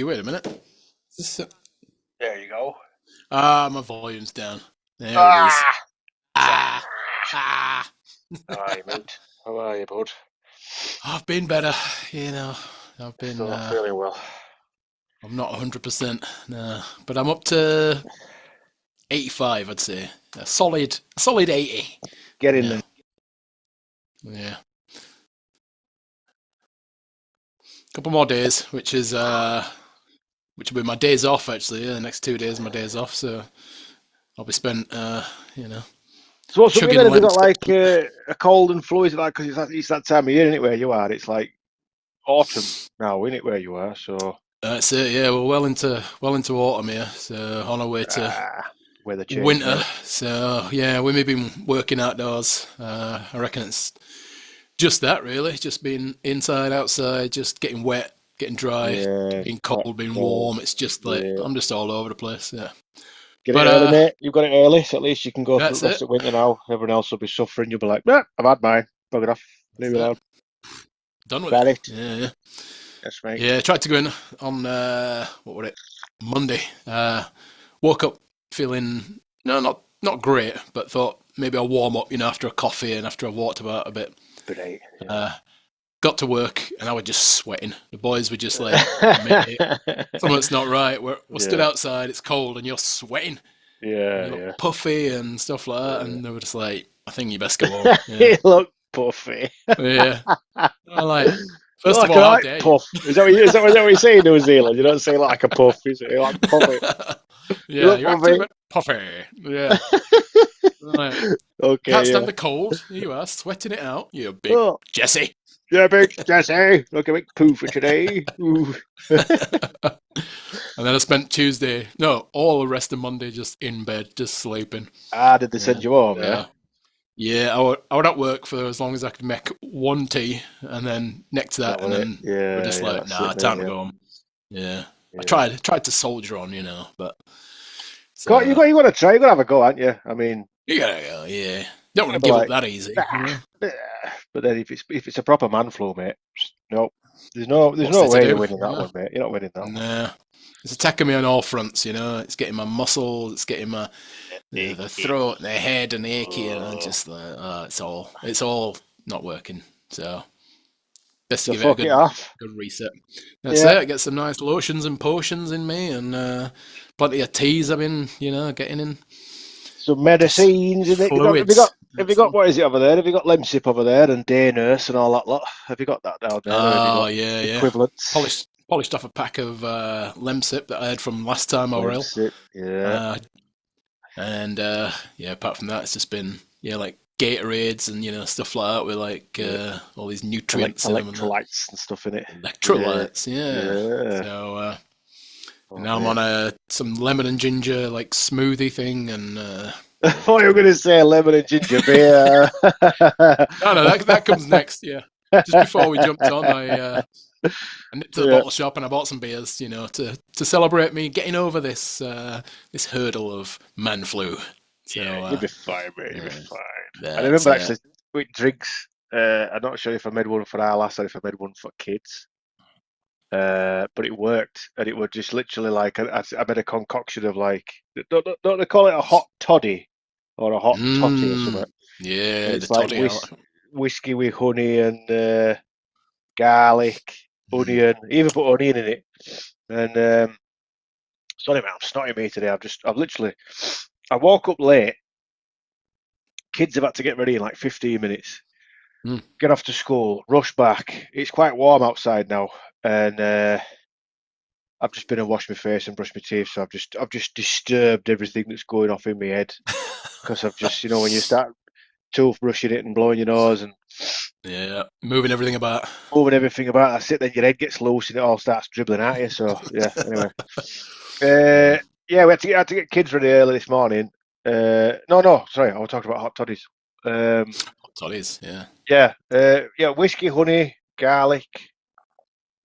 Wait a minute. There you go. My volume's down. There it is. Ah! Ah, ah. How are you, mate? How are you, bud? I've been better, you know. I've been. Still not feeling well. I'm not 100%, no, but I'm up to 85, I'd say. A solid 80. Get in Yeah, there. yeah. Couple more days, which will be my days off actually. Yeah, the next 2 days, my days off. So I'll be spent, you know, So what's up with you chugging then? Have you got Lemsip. like a cold and flu? Is it like because it's that time of year, isn't it, where you are? It's like autumn now, isn't it, where you are? So That's it. Yeah, we're well into autumn here. So on our way to weather change, winter. mate. So yeah, we may be working outdoors. I reckon it's just that really, just being inside, outside, just getting wet, getting dry, Yeah, being hot, cold, being cold. warm. It's just like Yeah. I'm just all over the place. Yeah, Get it but early, mate. You've got it early, so at least you can go through that's the rest it. of winter now. Everyone else will be suffering. You'll be like, nah, I've had mine. Bug it off. Leave That's me it. alone. Done with it. Got it. Yeah, yeah. Yes, mate. Yeah, I tried to go in on what was it? Monday. Woke up feeling no, not great, but thought maybe I'll warm up, after a coffee and after I've walked about a bit. Great. Uh, got to work and I was just sweating. The boys were just like, "Mate, something's not right. We're stood Yeah. outside. It's cold and you're sweating and Yeah, you look yeah. puffy and stuff like that." Yeah. And they were just like, "I think you best go home." Yeah, You look puffy. yeah. I'm like, You look first of like all, a how right dare you? puff. Is that what you say in New Zealand? You don't say like a puff, you say like puffy. You Yeah, look you're acting a puffy. bit puffy. Yeah. Like, can't Okay, stand yeah. the cold. Here you are, sweating it out. You big Oh, Jesse. yeah, big Jesse. Look a big poo for today. Ooh. And then I spent Tuesday, no, all the rest of Monday just in bed, just sleeping. Did they Yeah. send you home, yeah? So, yeah, I would at work for as long as I could make one tea, and then next to That that, and was it. then we're Yeah, just yeah, like, that's it, nah, mate, time to yeah. go home. Yeah, I Yeah. tried to soldier on, but Got you so got you gotta try, you gotta have a go, aren't you? I mean, you gotta go. Yeah, don't you want gotta to be give up like, that easy. nah. nah. But then if it's a proper man flu, mate, no. There's What's no there to way you're do? winning that Yeah. one, mate. You're not winning that one. Nah, it's attacking me on all fronts. It's getting my muscles, it's getting my the throat, and the head, and the achy, and I'm Oh. just like, it's all not working. So best to So give it a fuck it good off. good reset. That's Yeah. it. Get some nice lotions and potions in me, and plenty of teas I've been, getting in. Some Just medicines in it. Have you got fluids. have you That's got it. what is it over there? Have you got Lemsip over there and day nurse and all that lot? Have you got that down there or have you Oh got yeah, yeah. equivalents? Polished off a pack of Lemsip that I had from last time I were ill. Lemsip, yeah. Uh, and yeah, apart from that, it's just been like Gatorades and stuff like that with like Yeah. all these nutrients in them and that. Electrolytes and stuff in it. Yeah. Electrolytes, yeah. Yeah. So Oh now I'm on mate. some lemon and ginger like smoothie thing, and I thought you were gonna say lemon and ginger beer. no, that comes next. Yeah, just before we jumped on, I nipped to the Yeah. bottle shop and I bought some beers, to celebrate me getting over this hurdle of man flu. So Yeah, you'll be fine, mate. You'll be yeah, fine. I that's remember it. actually with drinks. I'm not sure if I made one for our lass or if I made one for kids. But it worked, and it was just literally like I made a concoction of like don't they call it a hot toddy or a hot totty or Mm, something? And yeah, the it's like toddy. whiskey with honey and garlic, Mm. onion, even put onion in it. And sorry, man, I'm snotty me today. I woke up late. Kids have had to get ready in like 15 minutes. Mm. Get off to school, rush back. It's quite warm outside now, and I've just been and washed my face and brushed my teeth, so I've just disturbed everything that's going off in my head because I've just when you start toothbrushing it and blowing your nose and Yeah, moving everything about. moving everything about, that's it. Then your head gets loose and it all starts dribbling at you. So yeah. Anyway, Yeah, yeah, we had to get kids ready early this morning. No, sorry, I was talking about hot toddies. toddies. Yeah. Yeah, whiskey, honey, garlic.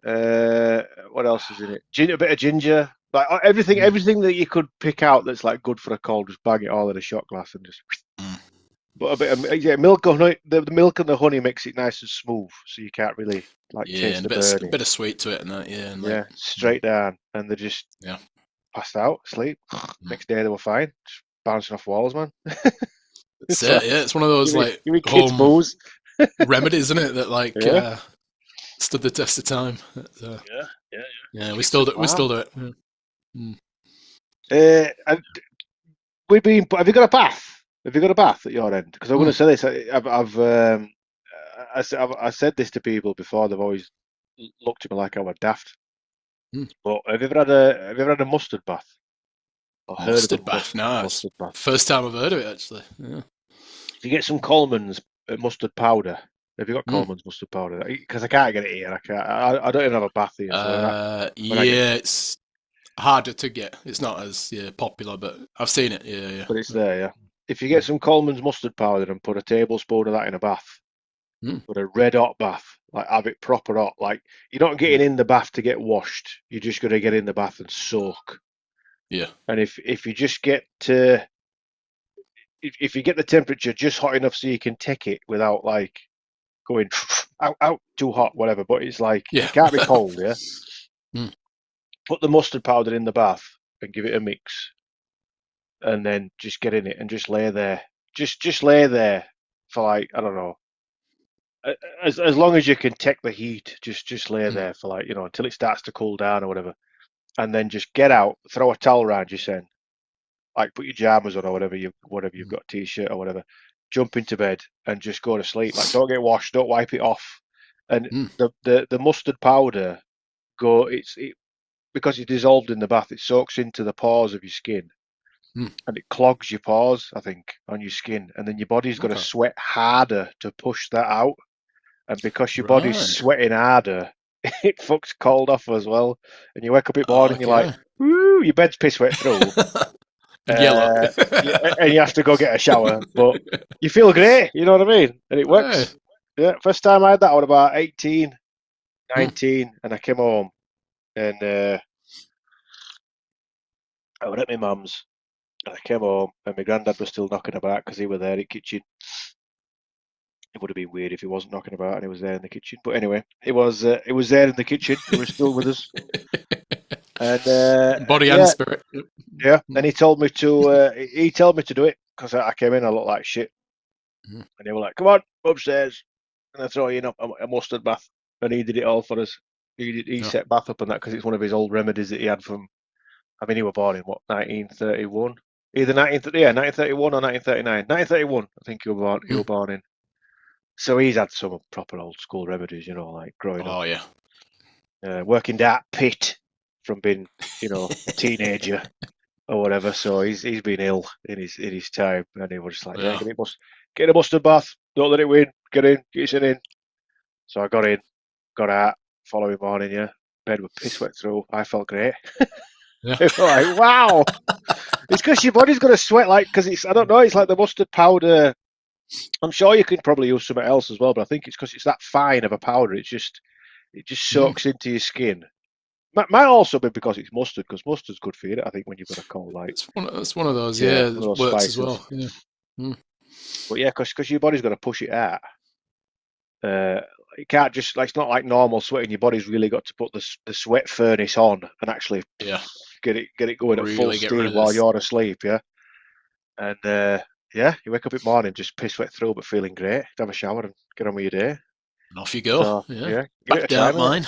What else is in it? A bit of ginger, like Mm. everything that you could pick out that's like good for a cold. Just bang it all in a shot glass and just Mm. But a bit of milk and honey, the milk and the honey makes it nice and smooth, so you can't really like Yeah, taste and the a burning. bit of sweet to it and that. Yeah, and like, Yeah, straight down, and they just yeah, passed out, asleep. mm. Next day they were fine, just bouncing off walls, man. It's It's like it. Yeah, it's one of those like give me kids home booze. remedies, isn't it? That like Yeah, stood the test of time. yeah, yeah. Yeah, Kids are we still calm. do it. Yeah. Mm. And we've been. Have you got a bath? Have you got a bath at your end? Because I'm going to Mm. say this. I said this to people before. They've always looked at me like I was daft. Mm. But have you ever had a mustard bath or heard of a Mustard bath. No, it's mustard bath? first time I've heard of it actually. Yeah. If you get some Coleman's mustard powder, have you got Mm. Coleman's mustard powder? Because I can't get it here. I can't. I don't even have a bath here. So when I get, Yeah, it's harder to get. It's not as popular, but I've seen it. Yeah, but it's yeah. there. Yeah. If you get Mm. some Coleman's mustard powder and put a tablespoon of that in a bath, Mm. but a red hot bath, like have it proper hot. Like you're not Mm. getting in the bath to get washed. You're just going to get in the bath and soak. Yeah. And if you just get to if you get the temperature just hot enough so you can take it without like going out too hot, whatever. But it's like Yeah. it can't be cold. Yeah. Mm. Put the mustard powder in the bath and give it a mix, and then just get in it and just lay there. Just lay there for like I don't know as long as you can take the heat, just lay Mm. there for like until it starts to cool down or whatever, and then just get out, throw a towel around you, saying like put your jammers on or whatever you've Mm. got, t-shirt or whatever, jump into bed and just go to sleep. Like don't get washed, don't wipe it off, and Mm. the mustard powder because it's dissolved in the bath, it soaks into the pores of your skin Mm. and it clogs your pores, I think, on your skin, and then your body's got to Okay. sweat harder to push that out. And because your body's Right. sweating harder, it fucks cold off as well. And you wake up in the morning, you're like, Okay. woo, your bed's piss wet through, And yellow. and you have to go get a shower, but you feel great, you know what I mean? And it Hey. works. Yeah, first time I had that, I was about 18, Mm. 19, and I came home and I was at my mum's. And I came home and my granddad was still knocking about because he was there in the kitchen. It would have been weird if he wasn't knocking about and he was there in the kitchen. But anyway, it was there in the kitchen. He was still with us. And Body and yeah, spirit. Yep. yeah. Mm. And he told me to do it because I came in, I looked like shit. Mm. And they were like, come on, upstairs. And I throw you in a mustard bath. And he did it all for us. He Yeah. set bath up and that because it's one of his old remedies that he had from, I mean, he was born in what, 1931? Either 1931 or 1939. 1931, I think he was Mm. born in. So he's had some proper old school remedies, like growing up, Oh yeah. working that pit from being, a teenager or whatever. So he's been ill in his time, and he was just like, yeah, Yeah. get a mustard bath, don't let it win, get in, get in. So I got in, got out, following morning, yeah, bed with piss wet through. I felt great. Yeah. They were like, wow, it's because your body's gonna sweat because I don't know, it's like the mustard powder. I'm sure you could probably use something else as well, but I think it's because it's that fine of a powder. It just Mm. soaks into your skin. Might also be because it's mustard, because mustard's good for you. I think when you've got a cold, like It's one of those. yeah, Yeah, one of it those works as spices. well. Yeah. Mm. But yeah, because your body's got to push it out. Uh, it can't just like it's not like normal sweating. Your body's really got to put the sweat furnace on and actually Yeah. get it going at full Really get rid steam of while this. you're asleep. Yeah, and yeah, you wake up in the morning just piss wet through, but feeling great. Have a shower and get on with your day. And off you go. So Yeah. yeah, give it a Back try, down mate. mine.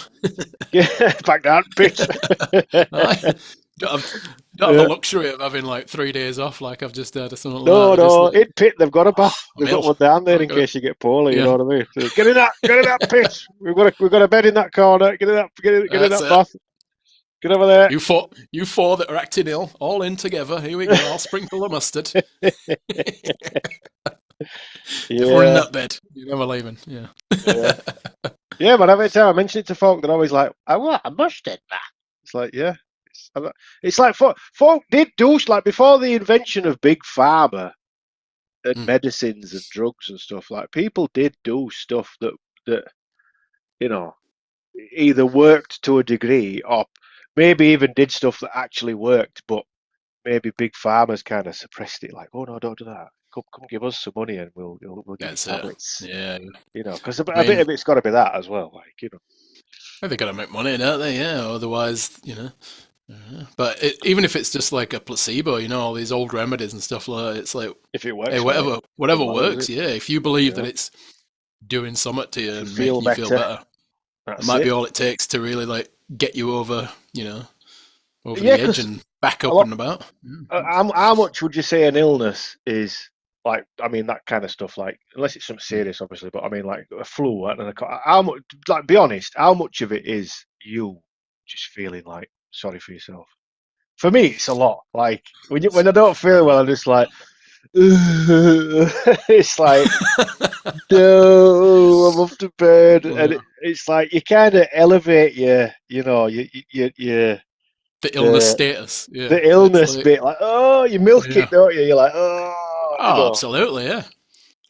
Yeah, back down, bitch. Aye. Don't have, don't have the Yeah. luxury of having like 3 days off like I've just had or something like that. No, I just no, like, in pit they've got a oh, bath. I'm They've got ill. one down there Gotta in go. case you get poorly. You Yeah. know what I mean? So, get in that pit. We've got a bed in that corner. Get in That's that it. bath. Get over there. You four that are acting ill, all in together. Here we go. I'll sprinkle the mustard. Everyone in Yeah, that bed. You're never leaving. Yeah. yeah, yeah. But every time I mention it to folk, they're always like, "I want a mustard bath." It's like, yeah, it's like folk did do like before the invention of big pharma and Mm. medicines and drugs and stuff. Like people did do stuff that you know either worked to a degree or maybe even did stuff that actually worked, but maybe big farmers kind of suppressed it, like, oh no, don't do that. Come give us some money and we'll give you That's it. tablets. Yeah. Because a I bit mean, of it's got to be that as well, they gotta make money, don't they? Yeah. Otherwise, But even if it's just like a placebo, all these old remedies and stuff like that, it's like, if it hey, works, mate, whatever doesn't matter, does works. it? Yeah. If you believe that Yeah. it's doing something to you If you and feel making you feel better, better, it that's might be it. all it takes to really like get you over, over Yeah, the edge because and back a up lot. and about. How much would you say an illness is? Like, I mean, that kind of stuff. Like, unless it's something Mm. serious, obviously. But I mean, like a flu, how much? Like, be honest. How much of it is you just feeling like sorry for yourself? For me, it's a lot. Like when I don't feel well, I'm just like, it's like, no, I'm off to bed, and Well, it's like you kind of elevate your the illness the status. Yeah. the It's illness like, bit. Like, oh, you milk yeah. it, don't you? You're like, oh, Oh, absolutely. Yeah.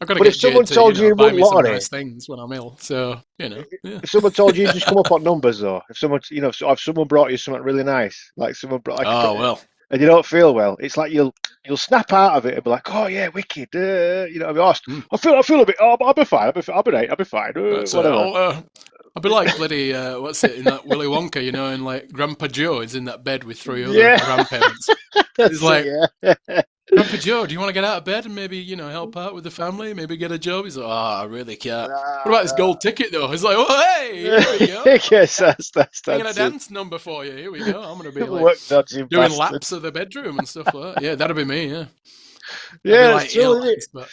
I've got to But if get Jade someone to, told you you buy won me some lottery, nice things when I'm ill. So, yeah. if someone told you just come up on numbers, though, if someone, if someone brought you something really nice, like someone brought like Oh, well. and you don't feel well, it's like you'll snap out of it and be like, oh yeah, wicked, I mean, Mm. I feel a bit, oh, I'll be fine, I'll be fine, That's it. whatever. I'll be like bloody, what's it, in that Willy Wonka, in like Grandpa Joe is in that bed with three other Yeah, grandparents. He's that's like, it. Yeah. Grandpa Joe, do you want to get out of bed and maybe, help out with the family? Maybe get a job? He's like, oh, I really can't. What about this gold ticket, though? He's like, oh, hey, here we go. Yes, Singing a that's it. dance number for you. Here we go. I'm going to be like Work dodging doing bastard. laps of the bedroom and stuff like that. Yeah, that'd be me, yeah. I'd be Yeah, it's like true, ill, isn't it? but,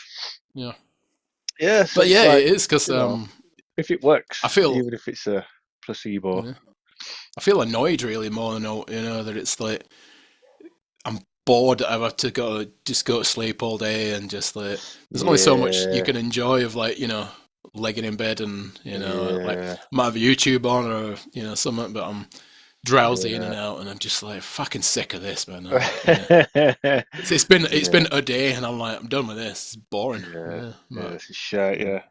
yeah. Yeah, so But it's yeah, like, it is because if it I works, feel, even if it's a placebo. yeah, I feel annoyed really more than, that it's like, I'm bored that I've had to just go to sleep all day and just like there's only so much you Yeah, can enjoy of like legging in bed and like yeah, I might have YouTube on or something, but I'm drowsy in and yeah. out and I'm just like fucking sick of this, man. Yeah, it's been Yeah, a day and I'm like I'm done with this. It's boring. yeah, Yeah, yeah, but this is shit, yeah. yeah.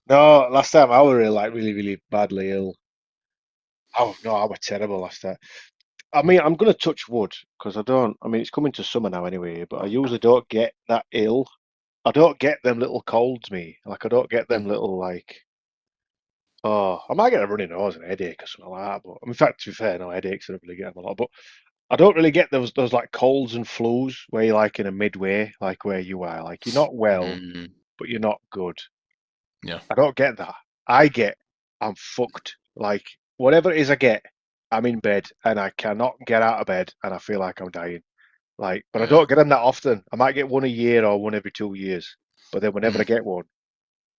No, last time I was really, really badly ill. Oh, no, I was terrible last time. I mean, I'm going to touch wood because I mean, it's coming to summer now anyway, but I usually don't get that ill. I don't get them little colds, me. Like, I don't get them Mm, little, like, oh, I might get a runny nose and a headache or something like that. But in fact, to be fair, no headaches, I don't really get them a lot. But I don't really get those like colds and flus where you're like in a midway, like where you are. Like, you're not well, mm, but you're not good. yeah, I don't get that. I'm fucked. Like, whatever it is I get, I'm in bed and I cannot get out of bed and I feel like I'm dying. Like, but I yeah, don't get them that often. I might get one a year or one every 2 years. But then whenever I mm, get one,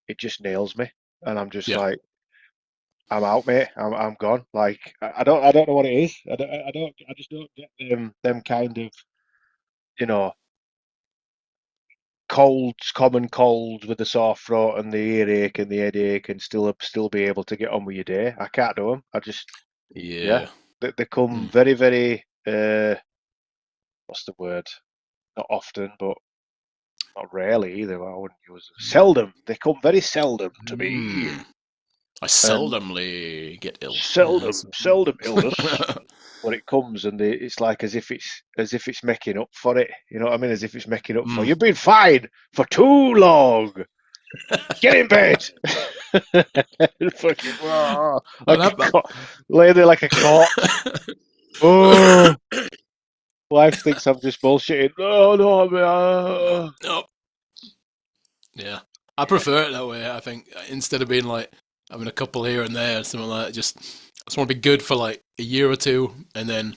it just nails me. And I'm just yeah, like, I'm out, mate. I'm gone. Like, I don't know what it is. I just don't get them kind of, you know, colds, common colds with the sore throat and the earache and the headache, and still be able to get on with your day. I can't do them. Yeah, yeah. they come Mm, very, very. What's the word? Not often, but not rarely either. I wouldn't use it. Seldom. They come very seldom to me, mm. I and seldomly get ill. Yeah, seldom illness. When it comes, and it's like as if it's making up for it. You know what I mean? As if it's making up for mm. you've been fine for too long. Get in bed. Fucking Well, like lay there like a corpse. Oh, wife thinks I'm just bullshitting. No, no, no, man. no. Yeah, I Yeah, prefer it that way. I think instead of being like having a couple here and there, something like that, I just want to be good for like a year or two, and then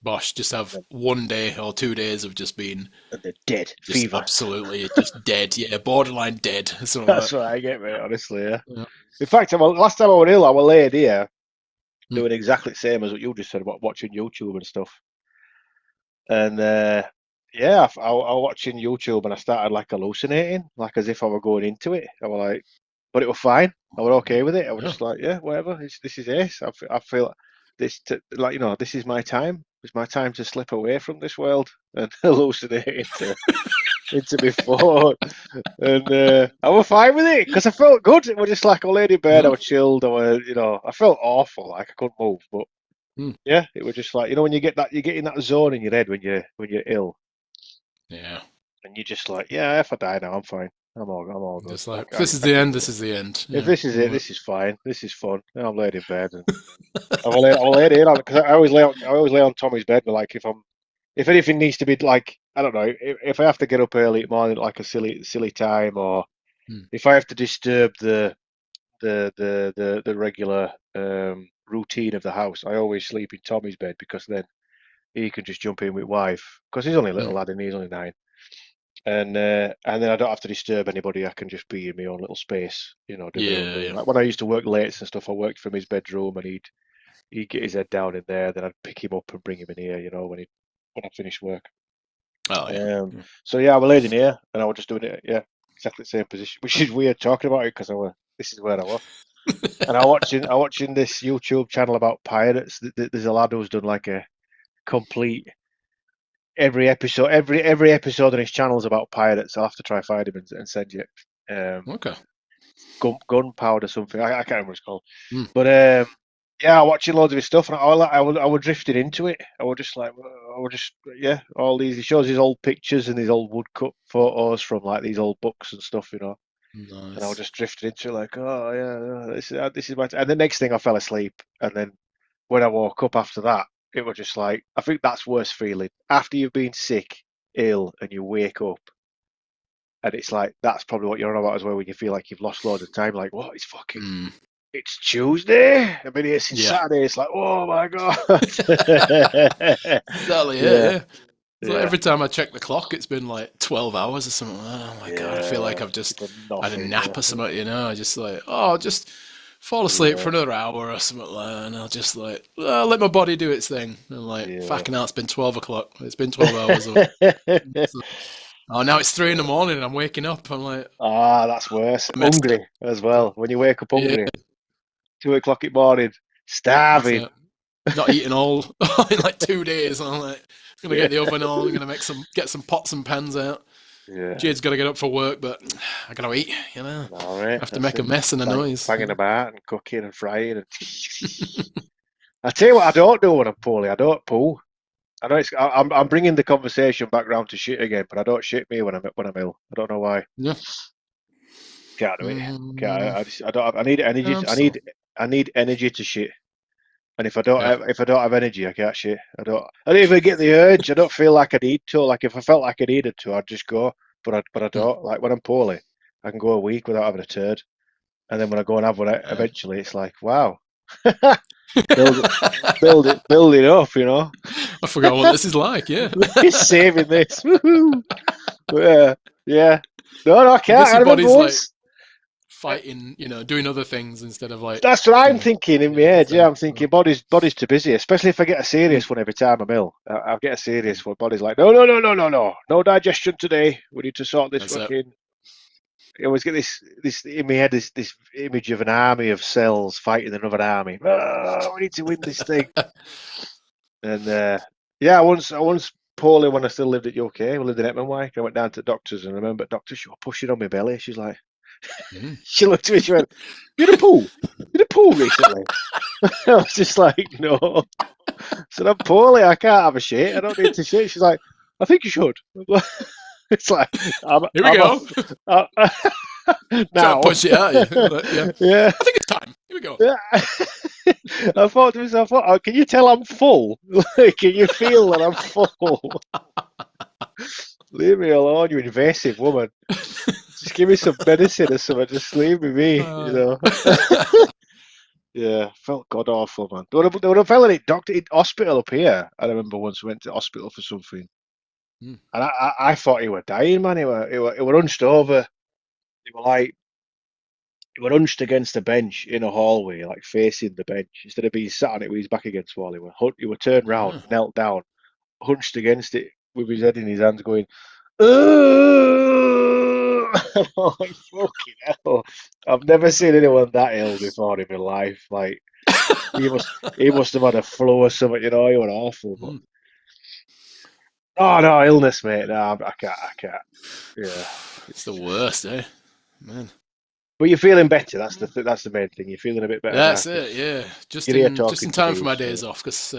bosh, just have and 1 day or 2 days of just being they're dead. just Fever. absolutely just dead. Yeah, borderline dead, something That's like what I get, mate. Honestly, yeah. that. In fact, last time I was ill, I was laid here Yeah. doing exactly the same as what you just said about watching YouTube and stuff. And yeah, I was watching YouTube and I started like hallucinating, like as if I were going into it. I was like, but it was fine. I was okay with it. I was Yeah. just like, yeah, whatever. This is ace. I feel like this is my time. It's my time to slip away from this world and hallucinate into my phone. And I was fine with it because I felt good. It was just like I laid in bed. I Yeah. was chilled. I felt awful, like I couldn't move, but. Hmm. Yeah, it was just like when you get in that zone in your head when you're ill, Yeah. and you're just like, yeah, if I die now, I'm fine. I'm all good. Just like, if I, this is I the can end, do this it. is the end. If Yeah. this is I'm it, like, this is fine. This is fun. And I'm laid in bed, and I've laid it in because I always lay on Tommy's bed. But like if anything needs to be like, I don't know, if I have to get up early in the morning, like a silly time, or hmm. if I have to disturb the regular routine of the house, I always sleep in Tommy's bed because then he can just jump in with wife because he's only a little Hmm. lad and he's only 9, and then I don't have to disturb anybody. I can just be in my own little space, do my own Yeah, thing. yeah. Like when I used to work late and stuff, I worked from his bedroom, and he'd get his head down in there. Then I'd pick him up and bring him in here, when I finished work. Oh, yeah. Um, Yeah. so yeah, I was laid in here, and I was just doing it, yeah, exactly the same position, which is weird talking about it because this is where I was. And I watching this YouTube channel about pirates. There's a lad who's done like a complete every episode on his channel is about pirates. I'll have to try find him and send you Okay. gunpowder something. I can't remember what it's called. Hmm. But yeah, watching loads of his stuff, and I was drifting into it. I was just like, I was just yeah, all these. He shows his old pictures and these old woodcut photos from like these old books and stuff, And I was Nice. just drifting into it, like, oh yeah, this is my. And the next thing, I fell asleep, and then when I woke up after that, it was just like, I think that's worse feeling after you've been sick, ill, and you wake up, and it's like that's probably what you're on about as well when you feel like you've lost loads of time. Like, what? Hmm. It's Tuesday. I've been here since Yeah. Saturday. It's like, oh my god. Exactly. Yeah, Yeah, yeah. It's like yeah, every time I check the clock, it's been like 12 hours or something. Oh my God, I feel like yeah. I've just Done had a nothing. nap Yeah, or something, I just like, oh, just fall asleep for yeah, another hour or something like that. And I'll just like, let my body do its thing. And I'm like, yeah. fucking hell, it's been 12 o'clock. It's been 12 hours. So, oh, now it's 3 in the Yeah. morning and I'm waking up. I'm like, Ah, that's worse. I messed Hungry as up. well. When you wake up Yeah, hungry, 2 o'clock in the morning, that's starving. it. Not eating all in like 2 days. And I'm like, gonna Yeah, get the oven on. I'm gonna get some pots and pans out. yeah. Jade's got to get up for work, but I gotta eat, All right, Have to that's make a it. mess and a noise. Banging about and cooking and frying. And I tell you what, I don't do when I'm poorly. I don't poo. I know I'm bringing the conversation back round to shit again, but I don't shit me when I'm ill. I don't know why. Yeah. Can't do it. Can't. Mm, I don't. I need energy. I'm so. I need energy to shit. And Yeah. if I don't have energy, I can't shit. I don't even get the urge. I don't feel like I need to. Like if I felt like I needed to, I'd just go. But I Mm, don't. Like when I'm poorly, I can go a week without having a turd. And then when I go and have one, uh, eventually it's like, wow, build it, build it up. I forgot what this is like. Yeah. He's saving this. Woohoo! Yeah, yeah. No, I I can't. guess I your remember body's like once. uh, fighting, doing other things instead of like That's what I'm doing, thinking in my this head. Yeah, thing. I'm thinking body's too busy. Especially if I get a Mm, serious one every time I'm ill. I'll get a mm, serious one. Body's like, no, no, no, no, no, no, no digestion today. We need to sort this that's it. fucking. I always get this in my head. This image of an army of cells fighting another army. Oh, we need to win this thing. And yeah, I once poorly when I still lived at UK. We lived in Etmanwyke. I went down to the doctors, and I remember doctor, she was pushing on my belly. She's like, Mm. she looked at me, she went, "You had a poo? You had a poo recently?" I was just like, "No." I said, "I'm poorly. I can't have a shit. I don't need to shit." She's like, "I think you should." It's like Here we I'm go. off uh, Try to now. push it at you. Like, yeah. Yeah. I think it's time. Here we go. Yeah. I thought to myself, oh, can you tell I'm full? Like, can you feel that I'm full? Leave me alone, you invasive woman. Just give me some medicine or something. Just leave me be. Uh, Yeah, felt god awful, man. There were a fella in doctor in hospital up here. I remember once we went to hospital for something, mm, and I thought he were dying, man. He were hunched over. He were like he were hunched against a bench in a hallway, like facing the bench. Instead of being sat on it with his back against the wall, he were turned round, uh, knelt down, hunched against it with his head in his hands, going, "Ugh!" I'm like, fucking hell. I've never seen anyone that ill before in my life. Like he must have had a flu or something, he was awful. But mm. oh no, illness, mate. No, I can't. Yeah. It's the worst, eh? Man. But you're feeling better. That's the main thing. You're feeling a bit better now That's it. 'cause Yeah, you're here just talking in to time me. for my So days off because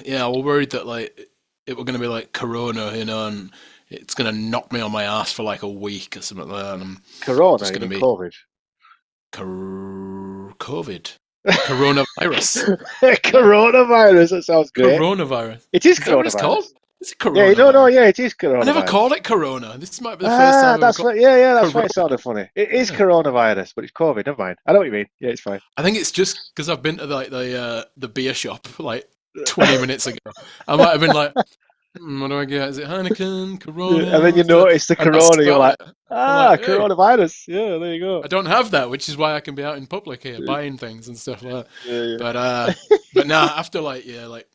yeah, I was worried that like it were going to be like Corona, and it's going to knock me on my ass for like a week or something like that. And I'm Corona, just you going to mean be COVID? COVID, coronavirus. No, Coronavirus. That sounds great. coronavirus. It is Is that what it's called? coronavirus. Is it Yeah, no, coronavirus? yeah, it is I never coronavirus. called it Corona. This might be the first Ah, time I've ever that's called right. Yeah, yeah, that's why Corona. it sounded funny. It is Yeah. coronavirus, but it's COVID. Never mind. I know what you mean. Yeah, it's fine. I think it's just because I've been to like the beer shop like 20 minutes ago. I might have been like, what do I get? Is it Heineken, Yeah, and then Corona? you notice the And I corona, you're spelt like, it. I'm like, ah, hey, coronavirus. Yeah, there you go. I don't have that, which is why I can be out in public here buying things and stuff like that. Yeah, But nah, after like yeah, like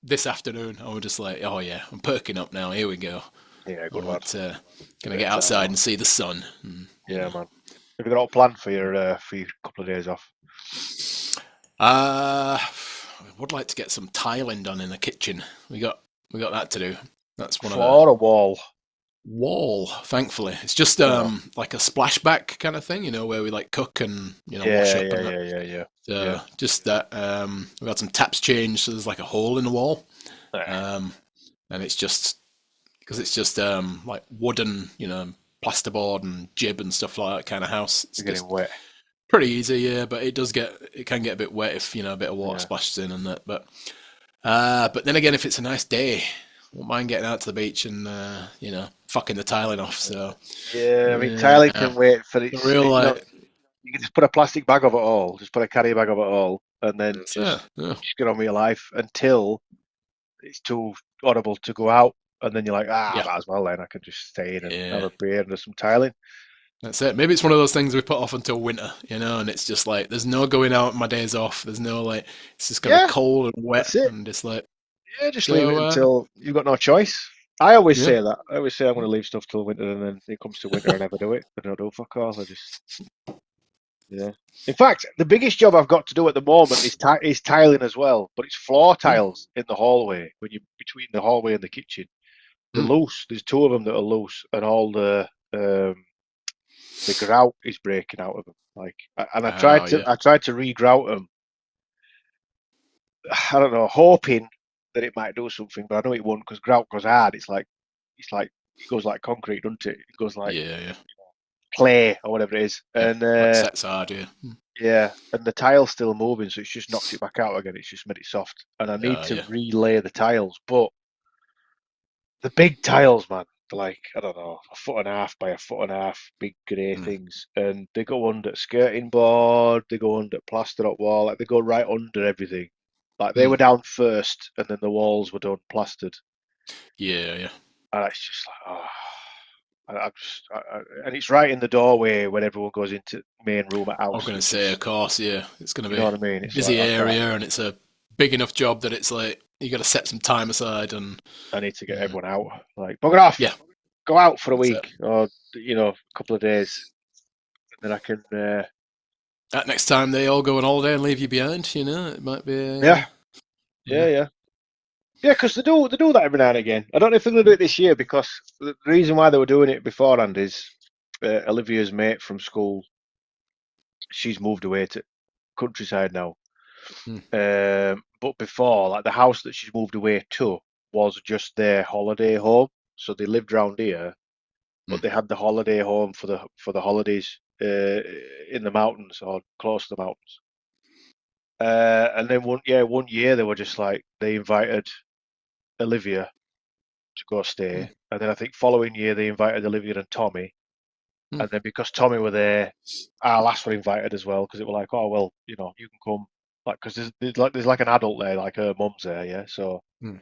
this afternoon, I was just like, oh yeah, I'm perking up now. Here we go. yeah. Yeah, I good lad. want A gonna bit get of time outside off. and see the sun. And, Yeah, man. Have you got all planned for your couple of days off? I would like to get some tiling done in the kitchen. We got that to do. That's one of the Floor or wall? wall. Thankfully, it's just Oh, like a splashback kind of thing, where we like cook and wash yeah, up yeah, and that. yeah, yeah, yeah, yeah. So just that. We had some taps changed, so there's like a hole in the wall, Eh, um, and it's just because it's just like wooden, plasterboard and jib and stuff like that kind of house. It's you're getting just wet. pretty easy, yeah, but it can get a bit wet if a bit of water Yeah, splashes in and that. But then again, if it's a nice day, I won't mind getting out to the beach and fucking the tiling off. So yeah. I mean, yeah, tiling can wait for the its. real like You can just put a plastic bag over it all. Just put a carry bag over it all, and then that's it. Yeah, just get on with your life until it's too horrible to go out. And then you're like, yeah, might as well then. I can just stay in and have yeah. a beer and do some tiling. That's it. Maybe it's one of those things we put off until winter, and it's just like there's no going out on my days off. There's no like it's just gonna be Yeah, cold and wet that's it. and just like Yeah, just leave it so. until you've got no choice. I always Yeah. say that. I always say I'm going to leave stuff till winter, and then it comes to winter, I never do it. I don't do fuck all. I just yeah. In fact, the biggest job I've got to do at the moment is tiling as well, but it's floor Mm, tiles in the hallway. When you between the hallway and the kitchen, they're mm. loose. There's two of them that are loose, and all the grout is breaking out of them. And Oh yeah. I tried to re-grout them. I don't know, hoping that it might do something, but I know it won't because grout goes hard. It's like it goes like concrete, doesn't it? It goes like Yeah, yeah, clay or whatever it is, yeah. and Like sets hard, yeah. yeah, and the tile's still moving, so it's just knocked it back out again. It's just made it soft, and I need to Yeah. relay the tiles, but the big tiles, man, they're like I don't know, a foot and a half by a foot and a half, big grey Mm, things, and they go under skirting board, they go under plaster up wall, like they go right under everything. Like they mm. were down first, and then the walls were done plastered, Yeah, yeah. and it's just like oh. And it's right in the doorway when everyone goes into main room at I'm house, gonna which say, of is, course, yeah. It's gonna you know be what I mean? a It's like busy I can't. area, and it's a big enough job that it's like you got to set some time aside, and I need to get yeah, everyone out. Like, bugger off, yeah. go out for a That's it. week or a couple of days, and then I can. That next time they all go on holiday and leave you behind, it might be, Yeah, yeah, yeah. yeah, yeah. Because they do that every now and again. I don't know if they're going to do it this year because the reason why they were doing it beforehand is Olivia's mate from school. She's moved away to countryside now. Mm, But before, like the house that she's moved away to was just their holiday home. So they lived round here, but mm. they had the holiday home for the holidays in the mountains or close to the mountains. And then one year they were just like they invited Olivia to go stay, Mm, and then I think following year they invited Olivia and Tommy, mm. and then because Tommy were there, our last were invited as well because it were like, oh well, you can come, like because there's like an adult there, like her mum's there, yeah, so Mm.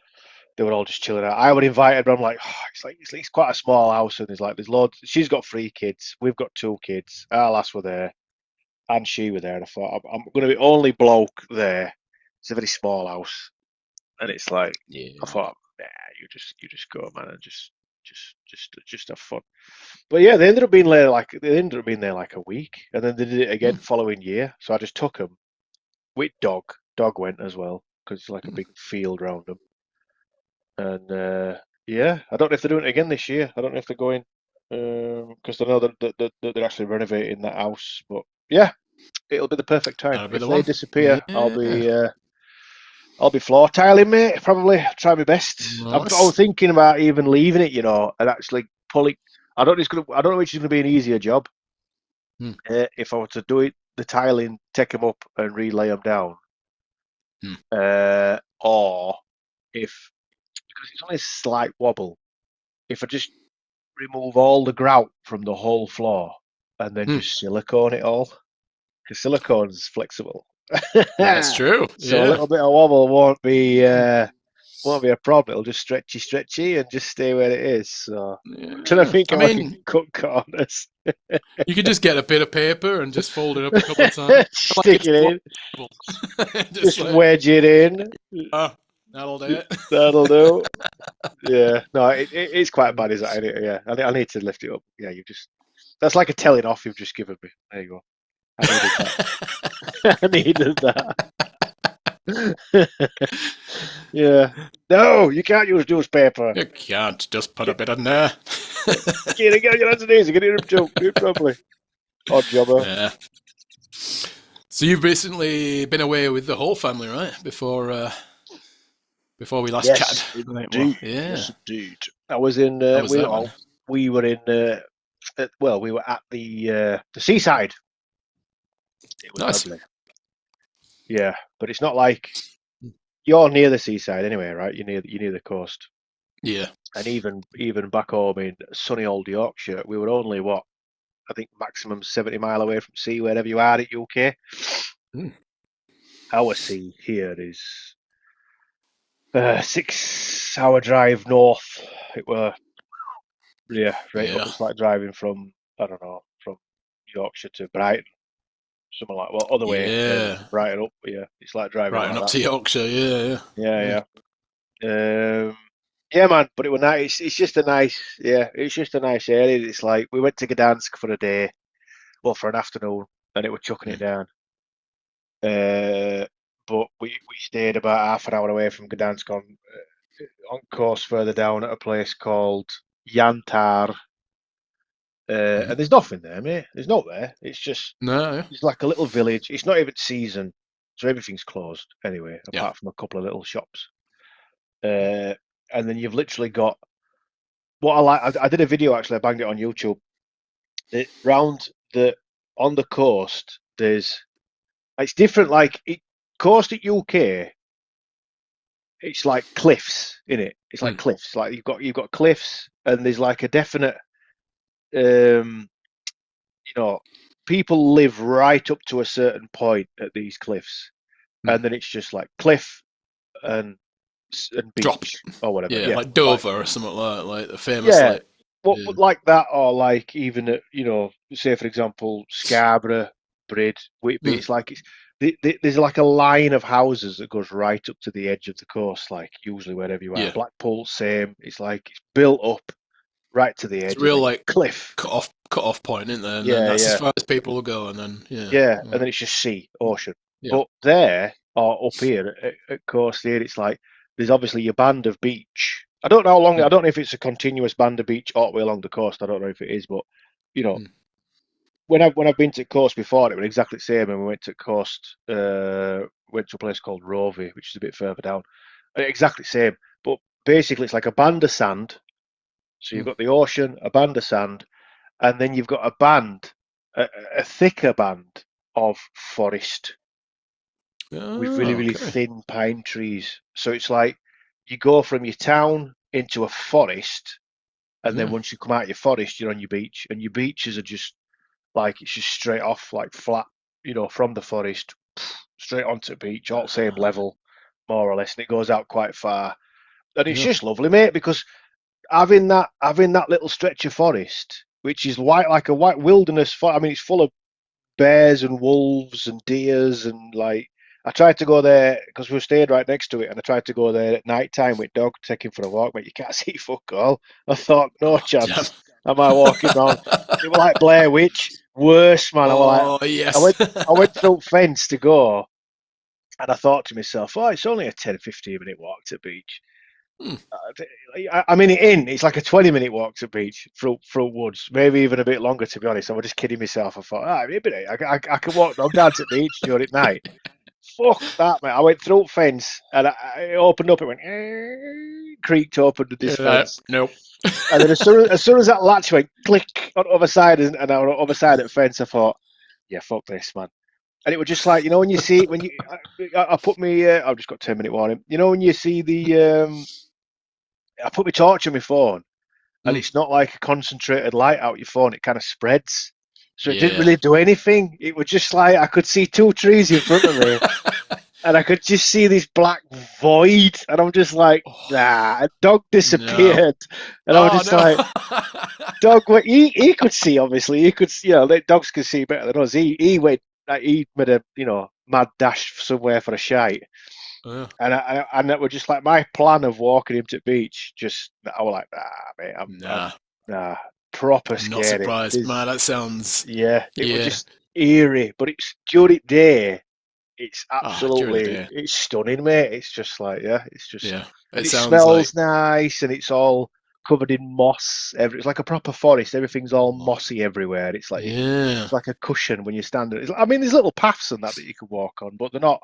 they were all just chilling out. I were invited, but I'm like, oh, it's quite a small house, and there's loads. She's got 3 kids, we've got 2 kids. Our last were there, and she were there, and I thought I'm going to be only bloke there. It's a very small house, and it's like I Yeah. thought, nah, you just go, man, and just have fun. But yeah, they ended up being there like a week, and then they did it again Mm, following year. So I just took them with dog. Dog went as well because it's like a mm. big field round them. And yeah, I don't know if they're doing it again this year. I don't know if they're going. because I know that they're actually renovating that house. But yeah, it'll be the perfect time. That'll be If the they one. disappear, Yeah. I'll be floor tiling, mate. Probably try my best. I Nice. was thinking about even leaving it, and actually pulling. I don't know which is gonna be an easier job. Hmm. If I were to do it, the tiling, take them up and relay them down, Hmm. or if because it's only a slight wobble. If I just remove all the grout from the whole floor and then Hmm. just silicone it all, because silicone's flexible. That's true. So a Yeah. little bit of wobble won't be a problem. It'll just stretchy and just stay where it is. So I'm trying to Yeah. think I how I can mean, cut corners. you could just get a bit of paper and just fold it up a couple of times, like Stick it's it in, washable. Just just like, wedge it in. ah, that'll do it. That'll do. Yeah, no, it's quite bad, is it? Yeah, I need to lift it up. Yeah, that's like a telling off you've just given me. There you go. I needed that. I needed that. Yeah. No, you can't use newspaper. You can't just put a Get, bit in there. get your hands and knees. Get it up, do it properly. Odd jobber. Yeah. So you've recently been away with the whole family, right? Before we last chatted. Yes, Right. Well, indeed. yeah. Yes, indeed. I was in. How was that, man? We were in. We were at the seaside. It was Nice. lovely. Yeah, but it's not like you're near the seaside anyway, right? You're near the coast, Yeah. and even back home in sunny old Yorkshire, we were only what I think maximum 70 mile away from sea, wherever you are at UK. Mm. Our sea here is 6 hour drive north. It were yeah, right up. Yeah. It's like driving from I don't know from Yorkshire to Brighton, something like well other way Yeah. from Brighton up. Yeah, it's like driving Right, and like up that. to Yorkshire. Yeah. Yeah. Yeah, yeah. Yeah, man. But it was nice. It's just a nice. Yeah, it's just a nice area. It's like we went to Gdansk for a day, well, for an afternoon, and it was chucking it Mm. down. Uh, but we stayed about half an hour away from Gdansk on course further down at a place called Yantar. Mm. And there's nothing there, mate. There's not there. No. Yeah. It's like a little village. It's not even season, so everything's closed anyway, Yeah. apart from a couple of little shops. Uh, and then you've literally got what I like. I did a video actually. I banged it on YouTube. Round the on the coast, it's different. Coast at UK, it's like cliffs in it. It's like Mm. cliffs. Like you've got cliffs, and there's like a definite um, you know, people live right up to a certain point at these cliffs, Mm. and then it's just like cliff and and Drop. beach or whatever. Yeah, Yeah, like like Dover or something like the famous yeah, like. what Yeah. like that, or like even at say for example Scarborough Brid, Whitby. Mm. There's like a line of houses that goes right up to the edge of the coast, like usually wherever you are. Yeah. Blackpool, same. It's like it's built up right to the It's a edge, and real then like cliff. cut off point, isn't there? And then Yeah, that's as yeah. far as people will go, and then yeah. Yeah, and Mm. then it's just sea, ocean. Yeah. But there, or up here at coast here, it's like there's obviously your band of beach. I don't know how long. I Mm. don't know if it's a continuous band of beach all the way along the coast. I don't know if it is, but you know, Mm. when I've been to coast before, it was exactly the same. And we went to coast, went to a place called Rovey, which is a bit further down. Exactly the same, but basically it's like a band of sand. So you've Mm. got the ocean, a band of sand, and then you've got a band, a, a thicker band of forest with really, Oh, really okay. thin pine trees. So it's like you go from your town into a forest, and then Yeah. once you come out of your forest, you're on your beach, and your beaches are just like it's just straight off, like flat, from the forest straight onto the beach, all same level, more or less, and it goes out quite far. And it's Yeah. just lovely, mate, because having that little stretch of forest, which is white like a white wilderness. I mean, it's full of bears and wolves and deers and like I tried to go there because we were staying right next to it, and I tried to go there at night time with dog, take him for a walk, but you can't see fuck all. I thought, no Oh, damn. chance. Am I walking around? It was like Blair Witch, worse man. Oh, I yes. went, I went through fence to go, and I thought to myself, oh, it's only a 10, 15 minute walk to the beach. Hmm. I'm in it in. It's like a 20-minute walk to the beach through woods, maybe even a bit longer, to be honest. I was just kidding myself. I thought, maybe I can walk down to the beach during night. Fuck that, mate. I went through the fence and it opened up. It went, creaked open to this fence. Nope. And then as soon as that latch went click on the other side and on the other side of the fence, I thought, yeah, fuck this, man. And it was just like, when you see, I put me, I've just got 10-minute warning. When you see I put my torch on my phone and Mm. it's not like a concentrated light out your phone, it kind of spreads. So it didn't Yeah. really do anything. It was just like I could see two trees in front of me and I could just see this black void. And I'm just like, Oh, nah, a dog no. disappeared. And I was Oh just like, no. dog, he could see, obviously. He could, dogs can see better than us. He went, like, he made a, mad dash somewhere for a shite. Yeah. And that was just like my plan of walking him to the beach. Just I was like, mate, I'm Nah. nah, proper I'm not scary. surprised, man. That sounds. Yeah, it was Yeah. just eerie. But it's during the day, it's During the absolutely, day. it's stunning, mate. It's just like, yeah, it's just, Yeah. and It it sounds like. smells nice, and it's all covered in moss. It's like a proper forest. Everything's all Oh, mossy everywhere. It's like yeah. it's like a cushion when you stand. I mean, there's little paths and that you can walk on, but they're not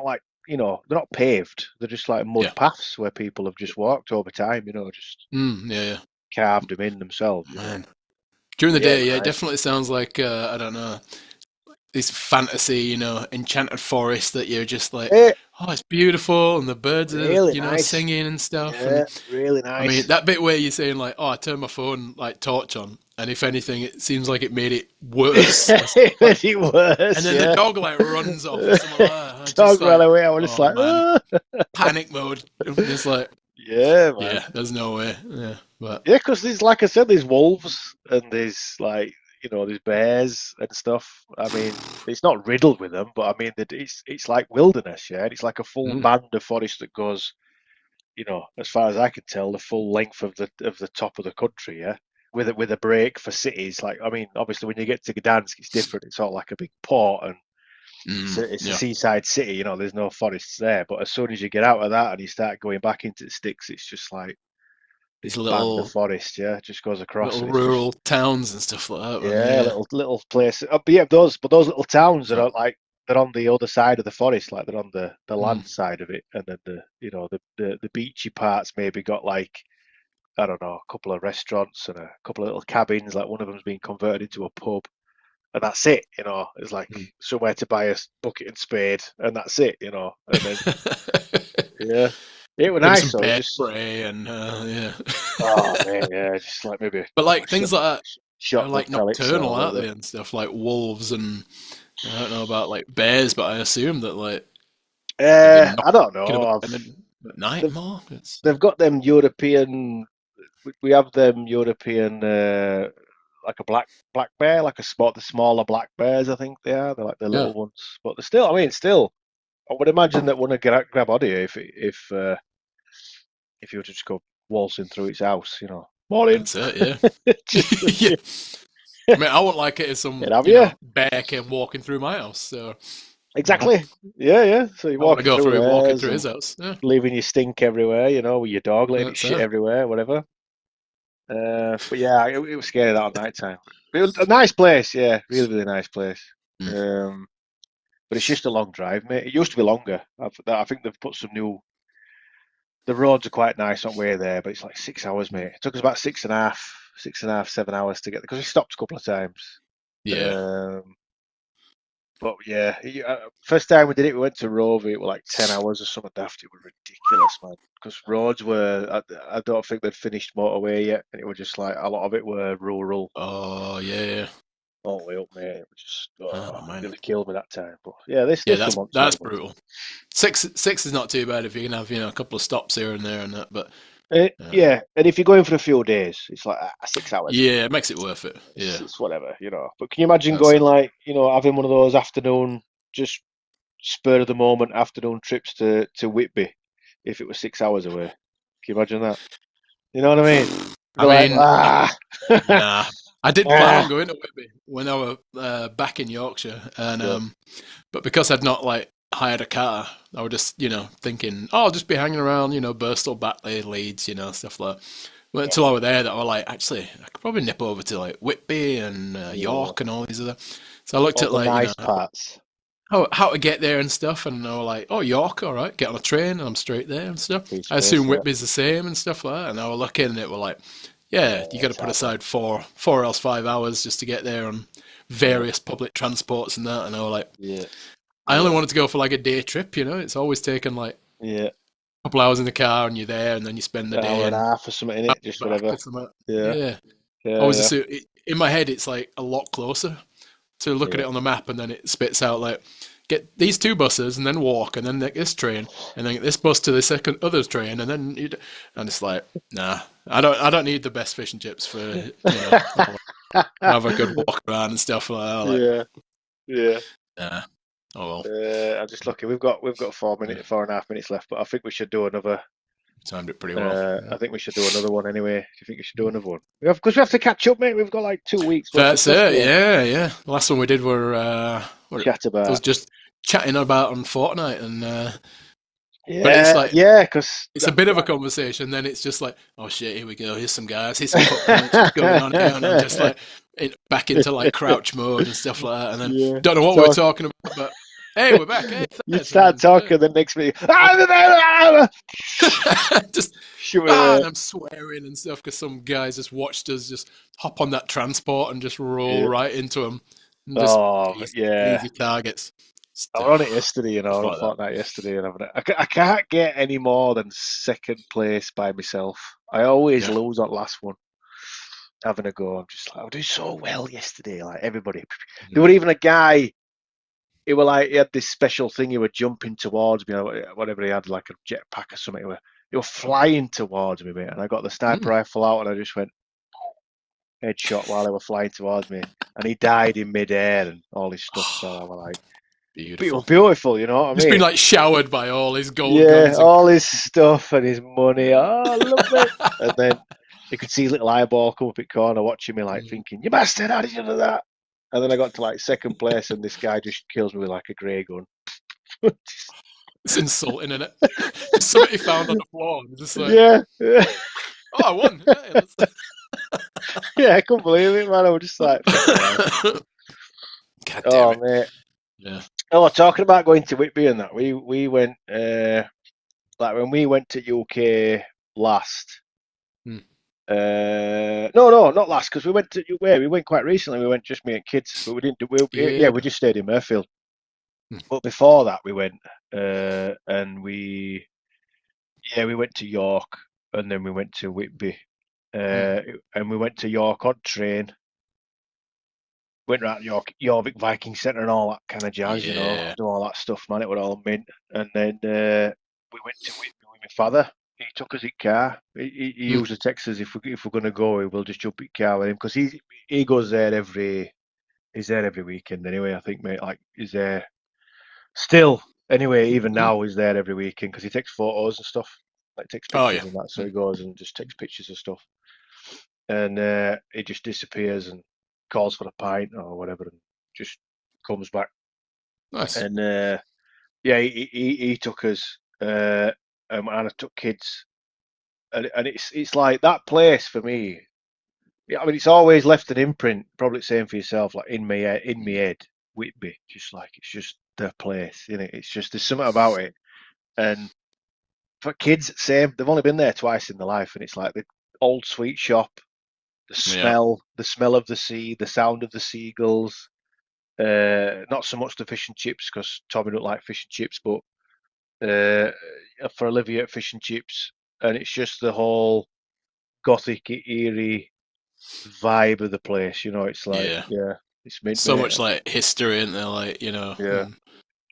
like, they're not paved. They're just like mud Yeah. paths where people have just walked over time, just Yeah. Yeah. carved them in themselves. Man. During the But yeah, it day, was yeah, it nice. definitely sounds like I don't know, this fantasy, enchanted forest that you're just like, Eh, oh, it's beautiful, and the birds are, really nice. singing and stuff. Yeah, And really I mean, nice. that bit where you're saying like, oh, I turned my phone like torch on, and if anything, it seems like it made it worse. It Like, made it and worse, then the yeah. dog like runs off or something like that. I'm just Dog ran like, away. I was just oh like, man, "Ah." panic mode. I'm just like, Yeah, man. yeah, there's no way. Yeah, but Yeah, because there's, like I said, there's wolves and there's like, there's bears and stuff. I mean, it's not riddled with them, but I mean, it's like wilderness, yeah. And it's like a full mm, band of forest that goes, as far as I can tell, the full length of the top of the country, yeah, with a break for cities. Like, I mean, obviously, when you get to Gdansk, it's different. It's all like a big port, and it's a yeah, seaside city. There's no forests there. But as soon as you get out of that and you start going back into the sticks, it's just like these this band of little forest, yeah, just goes across, little and it's just rural towns and stuff like that, man. yeah, Yeah. little places. But yeah, those little towns Uh, are like they're on the other side of the forest, like they're on the mm. land side of it, and then the beachy parts maybe got like I don't know, a couple of restaurants and a couple of little cabins. Like one of them's been converted into a pub, and that's it. It's like Mm. somewhere to buy a bucket and spade, and that's it. And then yeah, it was Maybe nice some though. It bear just spray and yeah. oh man, yeah, just like maybe But a like things like that are shotgun like pellets or nocturnal, aren't whatever. they, and stuff like wolves and I don't know about like bears, but I assume that like maybe I don't knocking know. about I've at night they've more. It's, they've got them European. We have them European like a black bear, like the smaller black bears. I think they are. They're like the yeah, little ones, but they're still. I mean, still. I would imagine that when I grab onto you if you were to just go waltzing through its house. Morning. that's it. Yeah, Just yeah. I mean, I wouldn't like it if get some have you. bear came walking through my house. So you know, Exactly. Yeah, yeah. So you're I want to walking go through through walking theirs through and his house. Yeah, leaving your stink everywhere, with your dog letting its that's shit it. everywhere, whatever. But yeah, it was scary that at night time. But it was a nice place, yeah, really, really nice place. Mm. Um, but it's just a long drive, mate. It used to be longer. I think they've put some new. The roads are quite nice on way there, but it's like 6 hours, mate. It took us about 6.5, 7 hours to get there because we stopped a couple of times. Yeah. Um, but yeah, first time we did it, we went to Rover. It was like 10 hours or something daft. It was ridiculous, man. Because roads were, I don't think they'd finished motorway yet, and it was just like a lot of it were rural Oh yeah. all the way up, mate. It was just Oh man. nearly killed me that time. But yeah, Yeah, this come on to that's other ones. brutal. Six is not too bad if you can have a couple of stops here and there and that, but uh, Yeah, and if you're going for a few days, it's like 6 hours. yeah, it makes it worth it. Yeah, It's whatever. But can you imagine that's going it. like, having one of those afternoon, just spur of the moment afternoon trips to Whitby if it was 6 hours away? Can you imagine that? You know what I mean? Be I like, mean, nah. I did plan on ah, going to Whitby when I were back in Yorkshire, and yeah, but because I'd not like hired a car, I was just, thinking, oh, I'll just be hanging around, Bristol, Batley, Leeds, stuff like that. Well, Yeah, until I was there, that I was like, actually, I could probably nip over to like Whitby and yeah. York and all these other. So I looked All at the like, nice parts. how to get there and stuff, and I was like, oh, York, all right, get on a train and I'm straight there and stuff. Piece I of piss, assume yeah. Whitby's the same and stuff like that, and I was looking and it was like, yeah, you Yeah, got to it's put hard work. aside four or else 5 hours just to get there on Yeah, various public transports and that, and I was like, yeah, I only yeah, wanted to go for like a day trip, it's always taken like yeah. a couple hours in the car and you're there, and then you spend the An day hour and a and half or something in it, just back whatever. or something. Yeah, Yeah, I yeah, was yeah, just in my head, it's like a lot closer to look at yeah. it on the map, and then it spits out like get these two buses and then walk and then this train and then get this bus to the second other train and then and it's like nah, I don't need the best fish and chips for have a good walk around and stuff like that. Like Yeah, yeah. nah, oh well, I'm just looking. We've got yeah, 4.5 minutes left, but I think we should do another. timed it pretty well. Yeah. I think we should do another one anyway. Do you think we should do another one? Because we have to catch up, mate. We've got like 2 weeks worth of That's stuff it. to Yeah, yeah. The last one we did were chat it was about. just chatting about on Fortnite, and but it's Yeah, like yeah, because it's a bit of a conversation. Then it's just like, oh shit, here we go. Here's some guys. Here's some footprints. What's going on here? And I'm just like back into like crouch mode and stuff like that. And then yeah. don't know what we were So talking about, but hey, we're back. Hey, you'd thirds. And start then talking the next minute. just Shooting away. and I'm swearing and stuff because some guys just watched us just hop on that transport and just roll Yeah. right into them and just Oh, yeah. easy targets. I was on it yesterday, I was Stuff on like that. Fortnite yesterday, and I can't get any more than second place by myself. I always Yeah. lose that last one. Having a go, I'm just like, I did so well yesterday. Like everybody, there Mhm. were even a guy. He were like, he had this special thing. He were jumping towards me, whatever he had, like a jetpack or something. He were flying towards me, mate. And I got the sniper Mm. rifle out, and I just went headshot while they were flying towards me, and he died in midair and all his stuff. So I was like, Beautiful. beautiful, you know what I Just been mean? like showered by all his gold Yeah, guns and all his stuff and his money. Oh, I love it. And then you could see a little eyeball come up at corner watching me, like thinking, "You bastard! How did you do that?" And then I got to like second place, and this guy just kills me with like a grey gun. it's insulting, isn't it? Just something he found on the floor. And just like, Yeah, yeah, oh, I won. Hey, yeah. I couldn't believe it, man. I was just like, "Fucking hell." God damn Oh, it. mate. Yeah. Oh, talking about going to Whitby and that, we went like when we went to UK last. Hmm. No, not last because we went to where we went quite recently. We went just me and kids, but we didn't do. Yeah, Yeah. we just stayed in Murfield. Hmm. But before that, we went and we went to York and then we went to Whitby Hmm. and we went to York on train. Went around Jorvik Viking Centre and all that kind of jazz, Yeah. do all that stuff, man. It was all mint. And then we went to Whitby with my father. He took us in car. He Hmm. usually texts us if we're gonna go, we'll just jump in car with him because he goes there he's there every weekend anyway. I think, mate, like he's there still anyway. Even Hmm. now, he's there every weekend because he takes photos and stuff, like takes Oh, yeah. pictures and that. So Hmm. he goes and just takes pictures of stuff, and he just disappears and calls for a pint or whatever, and just comes back. Nice. And yeah, he took us, and I took kids, and it's like that place for me. Yeah, I mean, it's always left an imprint. Probably the same for yourself, like in my head, Whitby. Just like it's just the place, you know. It's just there's something about it, and for kids, same. They've only been there twice in their life, and it's like the old sweet shop, Yeah. the smell of the sea, the sound of the seagulls. Not so much the fish and chips because Tommy don't like fish and chips, but uh, for Olivia fish and chips, and it's just the whole gothic, eerie vibe of the place. It's like, Yeah. yeah, it's mint, So mate. much like history in there, like, Yeah, and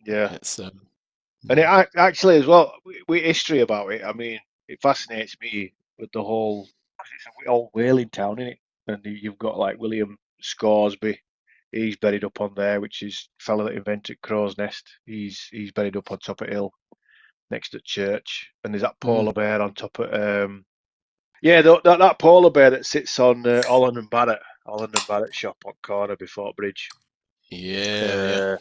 yeah, it's and actually as well, with history about it. I mean, it fascinates me with the whole because it's a old whaling town, isn't it? And you've got like William Scoresby. He's buried up on there, which is the fella that invented Crow's Nest. He's buried up on top of hill next to church, and there's that mm, polar bear on top of yeah, that polar bear that sits on Holland and Barrett shop on corner before Bridge. yeah, yeah. Uh,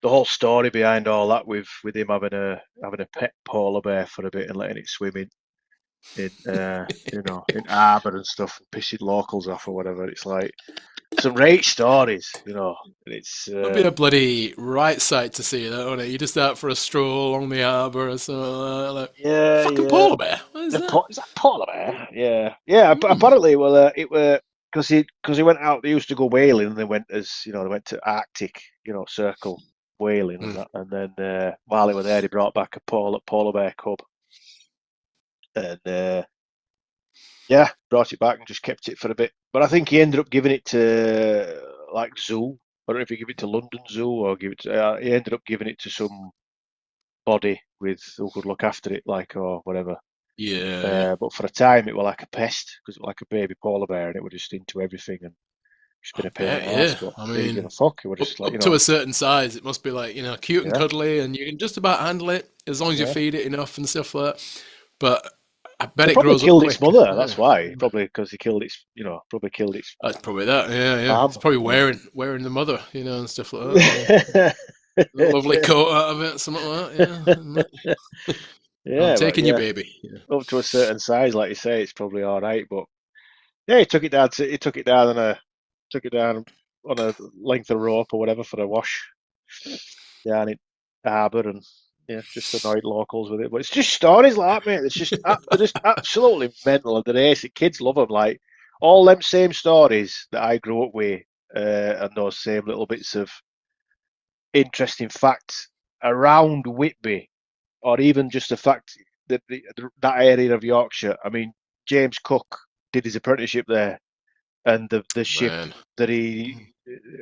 the whole story behind all that with him having a pet polar bear for a bit and letting it swim in harbour and stuff, and pissing locals off or whatever. It's like some great stories. And it's It'd be a bloody right sight to see that, wouldn't it? You just out for a stroll along the harbour or something like yeah, fucking yeah. polar bear. What is that? Is that polar bear? Yeah, yeah. Mm. Apparently, well, it were because he went out. They used to go whaling, and they went they went to Arctic, circle whaling and Mm. that. And then while they were there, they brought back a polar bear cub, and yeah, brought it back and just kept it for a bit. But I think he ended up giving it to like zoo. I don't know if he gave it to London Zoo or give it to. He ended up giving it to some body with who could look after it, like or whatever. Yeah, yeah. But for a time, it was like a pest because it was like a baby polar bear and it was just into everything and just I been a pain in bet, the ass. yeah. But I they didn't give a mean, fuck. It was up just like, up to a certain size, it must be like, cute and yeah. cuddly, and you can just about handle it as long as you Yeah. feed it enough and stuff like that. But I bet They it probably grows up killed its quick. mother. That's Yeah. why. Probably because he killed its, probably killed its That's probably that. Yeah, yeah. mom. It's probably Yeah. wearing the mother, and stuff like that. A lovely coat out of it, something like that. I'm Yeah, but taking your yeah, baby. Yeah. up to a certain size, like you say, it's probably all right. But yeah, he took it down. He took it down on a length of rope or whatever for a wash down in harbour, and yeah, just annoyed locals with it. But it's just stories like that, mate. They're just absolutely mental, and they're ace. Kids love them. Like all them same stories that I grew up with, and those same little bits of interesting facts around Whitby, or even just the fact that that area of Yorkshire. I mean, James Cook did his apprenticeship there, and the ship Man. that he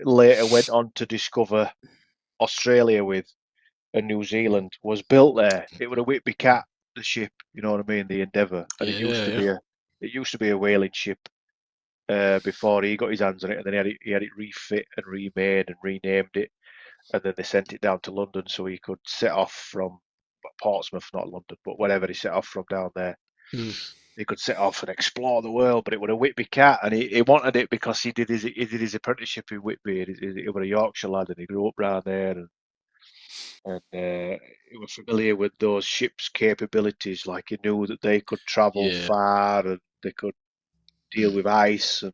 later went on to discover Australia with and New Zealand was built there. It was a Whitby Cat, the ship, you know what I mean, the Endeavour, and Yeah, yeah. it used to be a whaling ship before he got his hands on it, and then he had it refit and remade and renamed it, and then they sent it down to London so he could set off from Portsmouth, not London, but wherever he set off from down there. Mm. He could set off and explore the world, but it was a Whitby Cat, and he wanted it because he did his apprenticeship in Whitby. He was a Yorkshire lad, and he grew up round there, and he was familiar with those ships' capabilities. Like he knew that they could travel Yeah. far and they could deal with ice and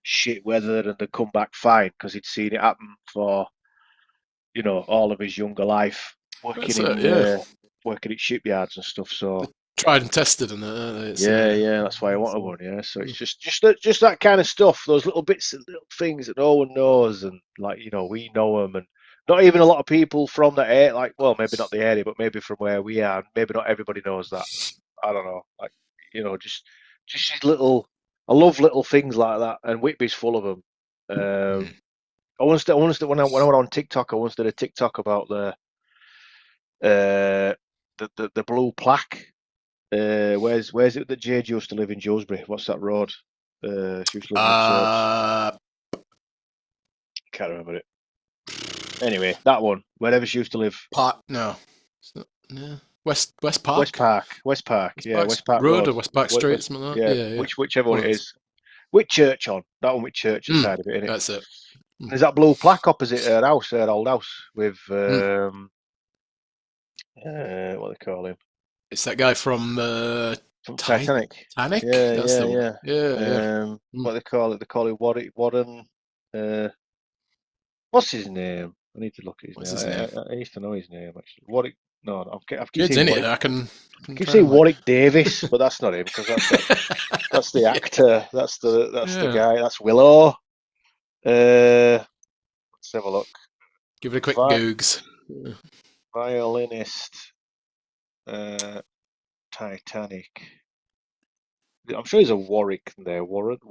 shit weather, and they come back fine because he'd seen it happen for all of his younger life working That's it, yeah. working at shipyards and stuff. So Tried and tested and that, aren't they? yeah, yeah, that's why I wanted So, one. Yeah, so it's just that kind of stuff, those little bits, little things that no one knows, and like we know them, and not even a lot of people from that area. Like, well, maybe not the area, but maybe from where we are, maybe not everybody knows that. I don't know, like just these little. I love little things like that, and Whitby's full of them. mm. When I went on TikTok, I once did a TikTok about uh the blue plaque. Where's it that Jade used to live in Dewsbury? What's that road? She used to live in a church. Uh, Can't remember it. Anyway, that one, wherever she used to live. Park, no. It's not, no. West West Park? Park, West Park, West yeah, Park West Park Road Road. or West Park Street, something like that? Yeah, Yeah, yeah. whichever one One it of those. is. With church on that one with church Mm, inside of it, innit? that's it. Mm, There's that blue plaque opposite her house, her old house, with mm. what they call him It's that guy from from Titanic. Titanic? Yeah, That's yeah, the one. yeah. Yeah, yeah. Mm. What they call it? They call it Warren. Uh, What's his name? I need to look at his What's name. his I, name? I, I used to know his name actually. Warwick. No, I keep Jade's saying in it. Warwick. I I can keep try saying and like. Warwick Davis, but that's not him because that's the Yeah, actor. That's the yeah. guy. That's Willow. Let's have a look. Give it a quick Vi googs. Yeah. violinist. Uh, Titanic. I'm sure there's a Warwick there. Wallace.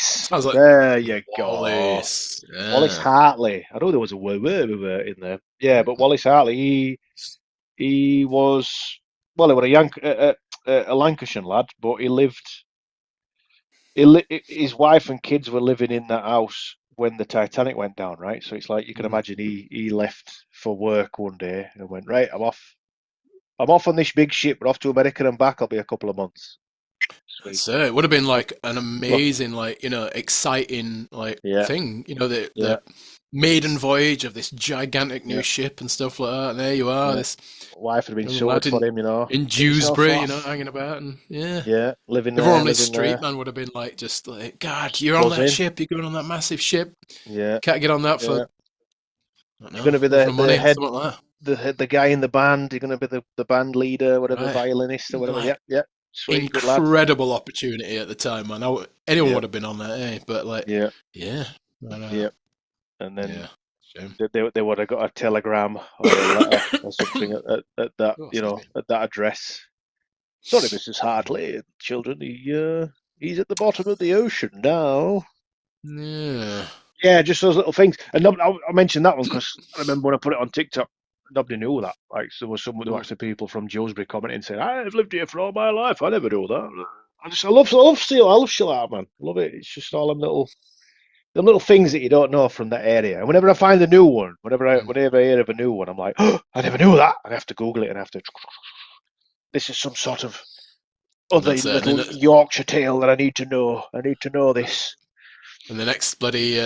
Sounds like There you go. Wallace. Wallace Yeah. Hartley. I know there was a word in there. Yeah, but Wallace Hartley. He was well, he was a Lancashire lad, but he lived. His wife and kids were living in that house when the Titanic went down, right? So it's like you can Mm. imagine he left for work one day and went, right, I'm off. I'm off on this big ship. We're off to America and back. I'll be a couple of months. Sweet. That's it. It would have been Look, like an look. amazing, like exciting, like Yeah, thing. The yeah. maiden voyage of this gigantic new Yeah, ship and stuff like that. And there you are, yeah. this Wife had been young sorted lad for him, you know. in Get yourself Dewsbury, off. hanging about, and yeah. Yeah, living Everyone there, on his living street, there. man, would have been like, just like, God, you're on that Buzzing. ship. You're going on that massive ship. Yeah, Can't get on that for, yeah. I don't You're know, gonna be love the no the money, head something like the guy in the band. You're gonna be the band leader, that. whatever, Right. violinist or whatever. Like, Yep, yep. Sweet, good lad. incredible opportunity at the time, man. Anyone Yeah, would have been on that, eh? But, like, yeah, yeah. I yeah. know. And then Yeah. Shame. they would have got a telegram or a letter or something at that, Oh, you excuse know, me. at that address. Sorry, Mrs. Hartley, children. He's at the bottom of the ocean now. Yeah. Yeah, just those little things. And I mentioned that one because I remember when I put it on TikTok, nobody knew that. Like, there were Mm. actually people from Dewsbury commenting saying, "I've lived here for all my life. I never knew that." I love seal. I love shit like that, man. I love it. It's just all them little things that you don't know from that area. And whenever I find a new one, Mm. whenever I hear of a new one, I'm like, oh, I never knew that. I have to Google it and I have to. This is some sort of And other that's it. little Yorkshire tale that I need to know. I need to know this. And the next bloody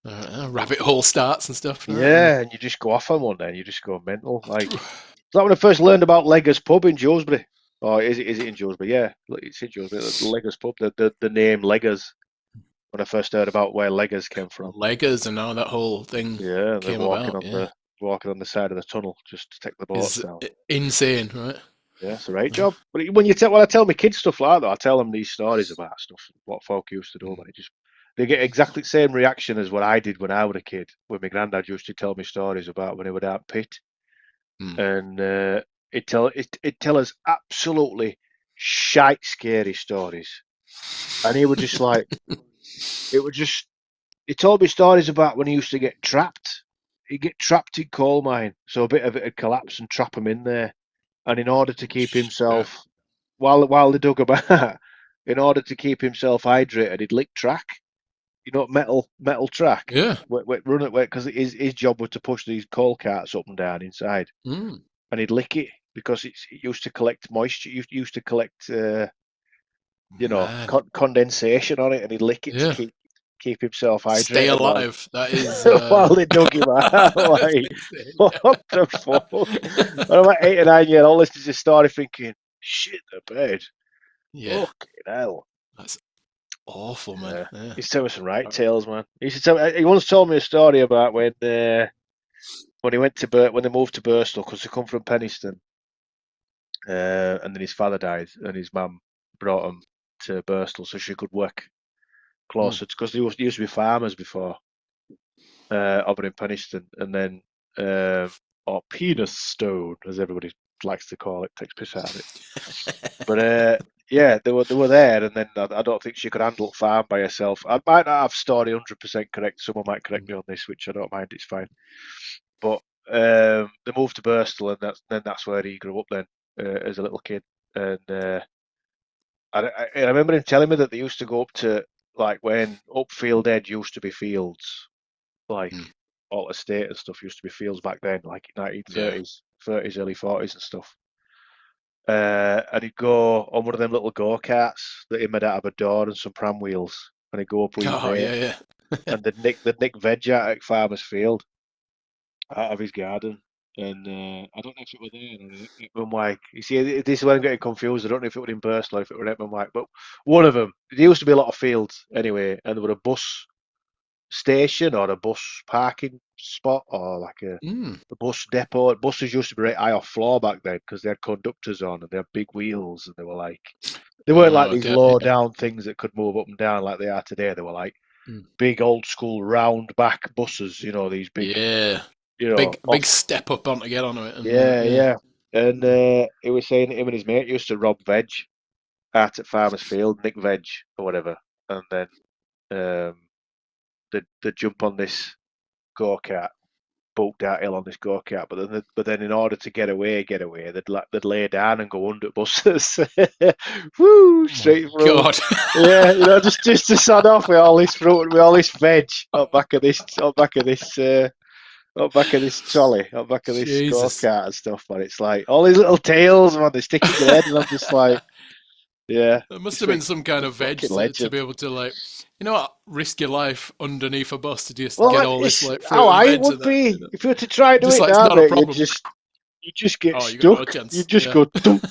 rabbit hole starts and stuff. Right? Yeah, and you just go off on one, then you just go mental. Like, is that when I first learned about Leggers Pub in Dewsbury? Or is it in Dewsbury? Yeah, it's in Dewsbury. The Leggers Pub, the name Leggers. When I first heard about where Leggers came from. Leggers and how that whole thing Yeah, they're came about. Yeah. walking on the side of the tunnel just to take the boats Is down. insane, right? Yeah, it's the right Yeah. job. But when I tell my kids stuff like that, I tell them these stories about stuff, what folk used to do, Mm. and they get exactly the same reaction as what I did when I was a kid. When my granddad used to tell me stories about when he would out pit, Mm. and it tell us absolutely shite scary stories, and he would just like it would just he told me stories about when he used to get trapped. He'd get trapped in coal mine, so a bit of it would collapse and trap him in there. And in order to keep Yeah. himself, while they dug about, in order to keep himself hydrated, he'd lick track, metal track. Yeah. Run it because his job was to push these coal carts up and down inside, Mm. and he'd lick it because it used to collect moisture. It used to collect, Man. condensation on it, and he'd lick it to Yeah. keep himself Stay hydrated alive. That is while they dug him out. that's Like, insane. what the fuck? When I'm like 8 or 9 years old, listening to this story, thinking, shit the bed. Yeah. Fucking hell. That's awful, man. Yeah. Yeah. He's telling me some right tales, man. He once told me a story about when he went to when they moved to Birstall because they come from Penistone, and then his father died, and his mum brought him to Birstall so she could work Mm. closer because they used to be farmers before, over in Penistone, and then or penis stone as everybody likes to call it, takes piss out of it. But yeah, they were there, and then I don't think she could handle farm by herself. I might not have story 100% correct. Someone might correct me on this, which I don't mind. It's fine. But they moved to Birstall, and that's where he grew up then as a little kid. And I remember him telling me that they used to go up to like when Upfield Edge used to be fields, like Mm. Alta State and stuff used to be fields back then, like Yeah. 30s, early 40s and stuff. And he'd go on one of them little go-karts that he made out of a door and some pram wheels, and he'd go up with his Oh mate, yeah, yeah. and they'd nick veg out at farmer's field, out of his garden. And I don't know if it were there or Edmund White. You see, this is where I'm getting confused. I don't know if it was in Burstall or if it were Edmund White, but one of them. There used to be a lot of fields anyway, and there were a bus station or a bus parking spot or like Mm. a bus depot. Buses used to be right high off floor back then because they had conductors on and they had big wheels and they weren't like Oh, these okay. low Yeah. down things that could move up and down like they are today. They were like Mm. big old school round back buses, these big, Yeah. off. Big step up on to get onto it, and Yeah, yeah. yeah. And he was saying him and his mate used to rob veg out at Farmer's Field, nick veg or whatever, and then they'd jump on this go kart, bulked out hill on this go kart, but then in order to get away, they'd lay down and go under buses. Woo, Oh my straight through. God. Yeah, just to sod off with all this fruit, with all this veg on back of this trolley, on back of this go Jesus. kart and stuff. Man, it's like all these little tales, man. They stick in your head, and I'm just like, Yeah, There must he's have been some kind a of veg fucking to be legend. able to like, you know what, risk your life underneath a bus to just Well, get like, all this it's like how fruit and I veg and would that. be You know? if you were to try and do Just it like it's now, not a mate. problem. You just get Oh, you got no stuck. You chance. just Yeah. go dunk.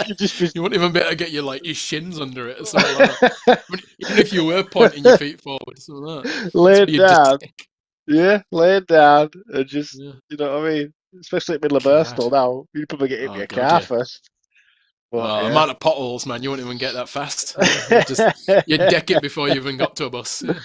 You just be You wouldn't even be able to get your like your shins under it or something like that. Even if you were pointing your feet forward, something like that. That's laid where you'd just down. stick. Yeah, laid down and just Yeah. you know what I mean. Especially at middle of God. Bristol now, you'd probably get hit with Oh a God, car yeah. first. But yeah. Amount of potholes, man. You wouldn't even get that fast. Yeah. You'd deck it before you even got to a bus. Yeah.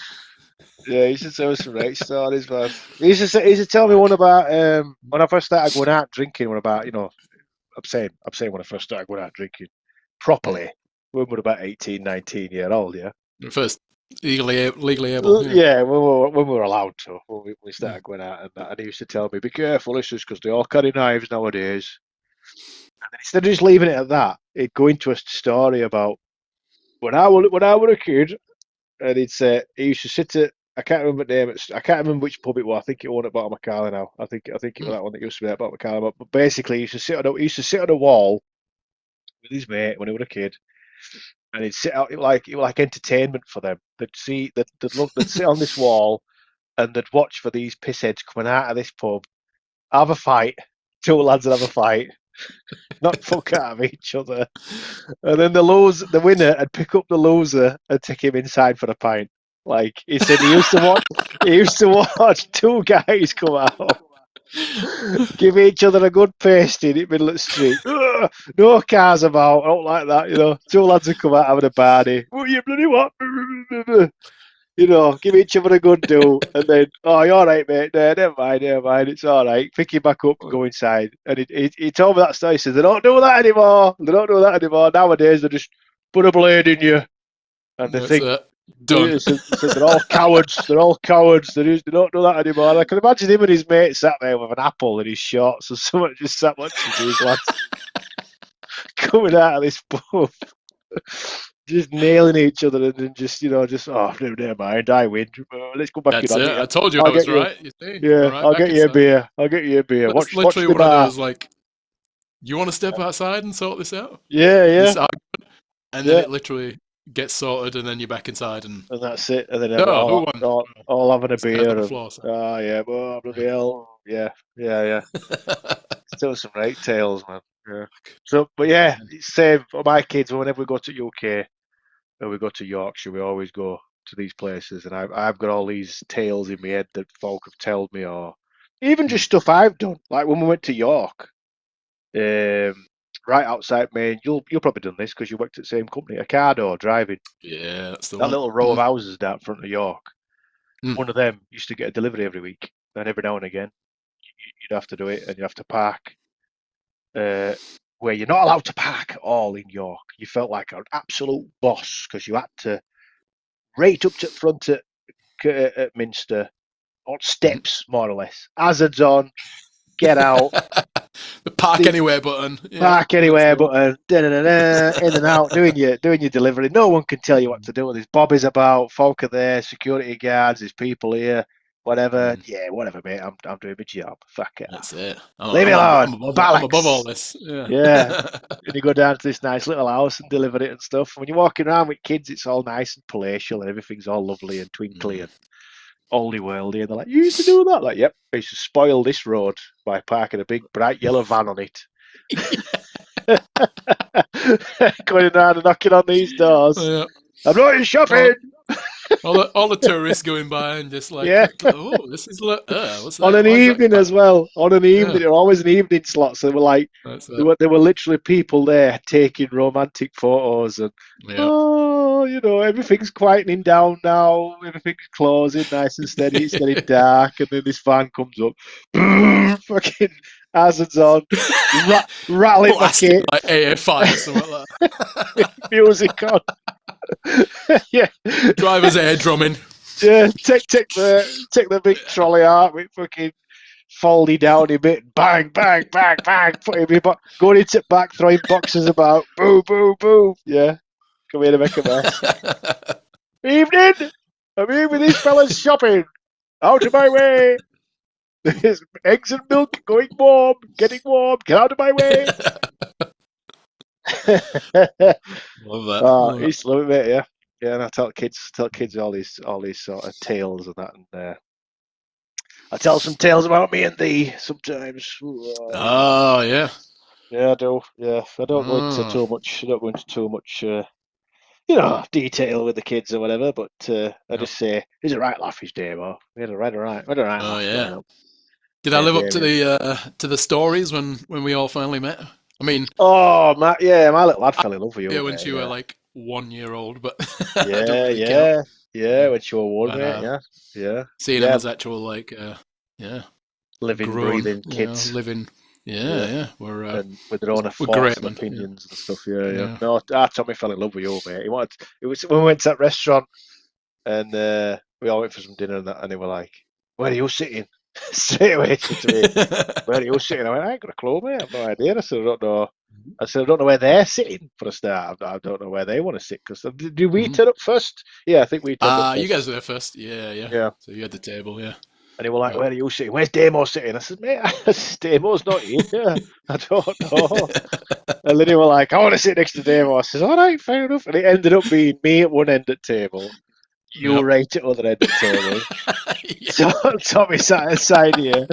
Yeah, he should tell us some great stories, man. He used to tell me one Crack. about when I first started going out drinking. When about I'm saying when I first started going out drinking Mm. properly, when we were about 18, 19 year old, yeah. First, legally able. Yeah. Yeah, when we were allowed to, when we Mm. started going out and that, and he used to tell me, "Be careful, this is because they all carry knives nowadays." And then instead of just leaving it at that, he'd go into a story about when I were a kid, and he'd say he used to sit at I can't remember the name. I can't remember which pub it was. I think it was at Bottom Macala now. I think it was Mm. that one that used to be at Bottom Macala. But basically, he used to sit on a wall with his mate when he was a kid, and he'd sit out it was like entertainment for them. They'd sit on this wall and they'd watch for these pissheads coming out of this pub, have a fight. Two lads would have a fight, knock the fuck out of each other, and then the winner, would pick up the loser and take him inside for a pint. Like he said, he used to watch two guys come out, give each other a good pasting in the middle of the street. Ugh, no cars about, I don't like that, you know. Two lads would come out having a party. What you bloody what? You know, give each other a good do, and then, oh, you're all right, mate. No, never mind, it's all right. Pick him back up and go inside. And he told me that story. He said, they don't do that anymore. They don't do that anymore. Nowadays, they just put a blade in you, and they That's think, it. Done. he said they're all cowards. They're all cowards. They don't do that anymore. And I can imagine him and his mate sat there with an apple in his shorts and someone just sat watching these lads coming out of this pub. Just nailing each other and then just oh no, never mind, I win. Let's go back in. That's it. I told you I I'll was get you. right. You see, we're Yeah, right I'll back get you a inside. beer. I'll get you a beer. That's Watch literally the one of bar. those like, you want to step outside and sort this out? Yeah, This yeah, and then yeah. it literally gets sorted, and then you're back inside, and And that's it. And then everyone oh, who won? all having a Stairs on beer the and floor. So. yeah, oh bloody hell, yeah, yeah, yeah. Still some right tales, man. Yeah. So, but Oh, yeah, man. it's same for my kids. Whenever we go to UK or we go to Yorkshire, we always go to these places, and I've got all these tales in my head that folk have told me, or even Mm. just stuff I've done. Like when we went to York, um, right outside Maine. You'll probably done this because you worked at the same company, Ocado driving. Yeah, that's the That one. little row of Mm. houses down front of York. Mm. One of them used to get a delivery every week, and every now and again you'd have to do it, and you have to park uh, where you're not allowed to park at all in York. You felt like an absolute boss because you had to right up to the front at Minster on Mm. steps, more or less. Hazards on, get out, The park the anywhere button. Yeah, park that's anywhere the one. button, in and out, doing your delivery. No one can tell you what Mm. to do. There's bobbies about, folk are there, security guards, there's people here, whatever. Mm. Yeah, whatever, mate. I'm doing my job. Fuck it That's off. it. Leave me alone. I'm above all Bollocks. this. Yeah. Yeah. And you go down to this nice little house and deliver it and stuff. When you're walking around with kids, it's all nice and palatial and everything's all lovely and twinkly Mm. and oldie worldy. And they're like, you used to do that? Like, yep. I used to spoil this road by parking a big bright yellow van on it. Going around and knocking on these doors. Yeah. I'm not in All, shopping. all the tourists going by and just like, Yeah. oh, this is what's On that? an Why is that evening quiet? as well. On an evening, Yeah, there were always an evening slot. So they were like, that's it. there were literally people there taking romantic photos and Yeah. oh, everything's quietening down now. Everything's closing nice and steady. It's getting dark, and then this van comes up, fucking hazards on, rattling my Blasting kit, like AFI or something like that. music on. Yeah, Driver's air drumming. yeah. Take the big trolley out with fucking foldy down a bit, bang, bang, bang, bang, putting me back, going into it back, throwing boxes about, boo, boo, boo. Yeah, come here to make a mess. Evening, I'm here with these fellas shopping. Out of my way. There's eggs and milk going warm, getting warm. Get out of my way. Love that. Oh, I Love it. used to love it, mate. Yeah, yeah. And I tell kids all these sort of tales and that, and I tell some tales about me and thee sometimes. Oh yeah. Yeah, I do. Yeah, I don't go into Oh, too much. I don't go into too much, detail with the kids or whatever. But I yeah. just say he's a right laugh, his Damo. We had a right Oh laugh yeah. growing up. Did I Me and live up Damien. to the stories when we all finally met? I mean, Oh, my little lad fell in love with yeah, you, when mate. she were Yeah, like 1 year old, but I don't yeah, really count. yeah, yeah. Yeah. When you were one, But mate. Yeah, yeah, seeing them yeah. as actual like yeah, Living, grown, breathing kids. living. Yeah, Yeah, yeah, and with their own we're thoughts great, and man. Yeah, opinions and stuff. Yeah, yeah. yeah. No, our Tommy fell in love with you, mate. He wanted. It was when we went to that restaurant and we all went for some dinner and that, and they were like, "Where are you sitting?" Straight away, he said to me, "Where are you sitting?" I went, "I ain't got a clue, mate. I've no idea." I said, "I don't know." I said, "I don't know where they're sitting for a start. I don't know where they want to sit because did we Mhm. turn up first? Yeah, I think we turned up You first. guys were there first. Yeah, yeah. Yeah." So you had the table. Yeah. And they were like, Yeah. "Where are you sitting? Where's Damo sitting?" I said, "Mate, Damo's not here. I don't know." And then they were like, "I want to sit next to Damo." I says, "All right, fair enough." And it ended up being me at one end of the table, you Yep. right at other end of the table. Yeah. So Tommy sat aside here.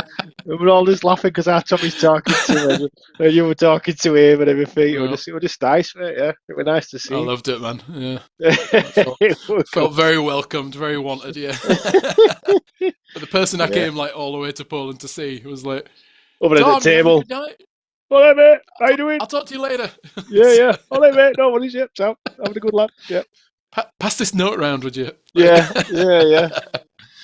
And we're all just laughing because our Tommy's talking to us, and you were talking to him and everything. Yep. It was just nice, mate. Yeah, it was nice to I see. loved it, man. Yeah. I felt It was good. felt very welcomed, very wanted. Yeah. But the person I Yeah, came like all the way to Poland to see was like, over at the "Tom, you having a table. good night? All right, mate. How you doing? I'll talk to you later." Yeah, yeah. All right, mate. No worries. Yep, so having a good lad. Yeah, Pass this note around, would you? Like, yeah, yeah, yeah.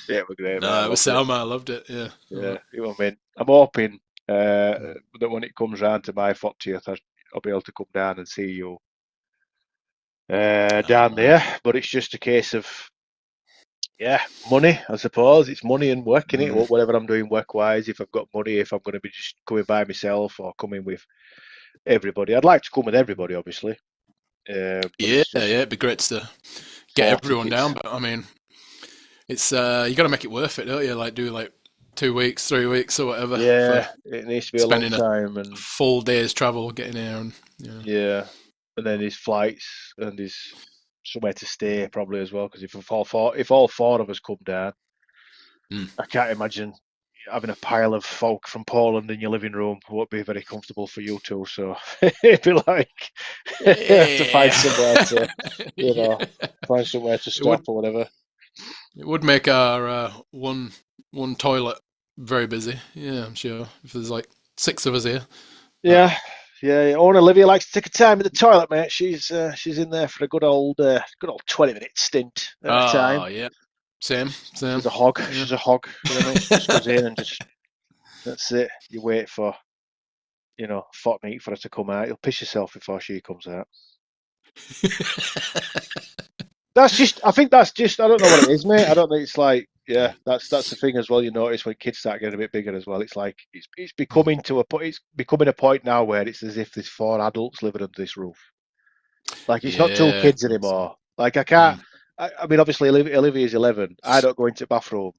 Yeah, it was great, mate. I no, it was loved it. Selma. I loved it. Yeah. Yeah, it was mint. I'm hoping that when it comes round to my 40th, I'll be able to come down and see you down Man. there. But it's just a case of, yeah, money, I suppose. It's money and working it, Mm. whatever I'm doing work wise. If I've got money, if I'm going to be just coming by myself or coming with everybody. I'd like to come with everybody, obviously. But Yeah, it's yeah. just It'd be great to get four everyone tickets. down, but I mean, it's you got to make it worth it, don't you? Like do like 2 weeks, 3 weeks, or whatever for Yeah, it needs to be a long spending a time, and full day's travel getting here, and yeah. yeah, and then his flights and his somewhere to stay probably as well. Because if all four of us come down, Mm. I can't imagine having a pile of folk from Poland in your living room won't be very comfortable for you two. So it'd be like have to find Yeah, somewhere to, you know, yeah. find somewhere to It stop would or whatever. it would make our one toilet very busy. Yeah, I'm sure if there's like 6 of us here. But Yeah, yeah. Oh, and Olivia likes to take a time in the toilet, mate. She's in there for a good old 20-minute stint at a time. yeah, same, same. She's a hog. Yeah. She's a hog. You know what I mean? She just goes in and just that's it. You wait for a fortnight for her to come out. You'll piss yourself before she comes out. I think that's just. I don't know what it is, mate. I don't think it's like. Yeah, that's the thing as well. You notice when kids start getting a bit bigger as well. It's like it's becoming to a point. It's becoming a point now where it's as if there's four adults living under this roof. Like it's not two Yeah. kids anymore. Like I can't. Mm. I mean, obviously Olivia's 11. I don't go into the bathroom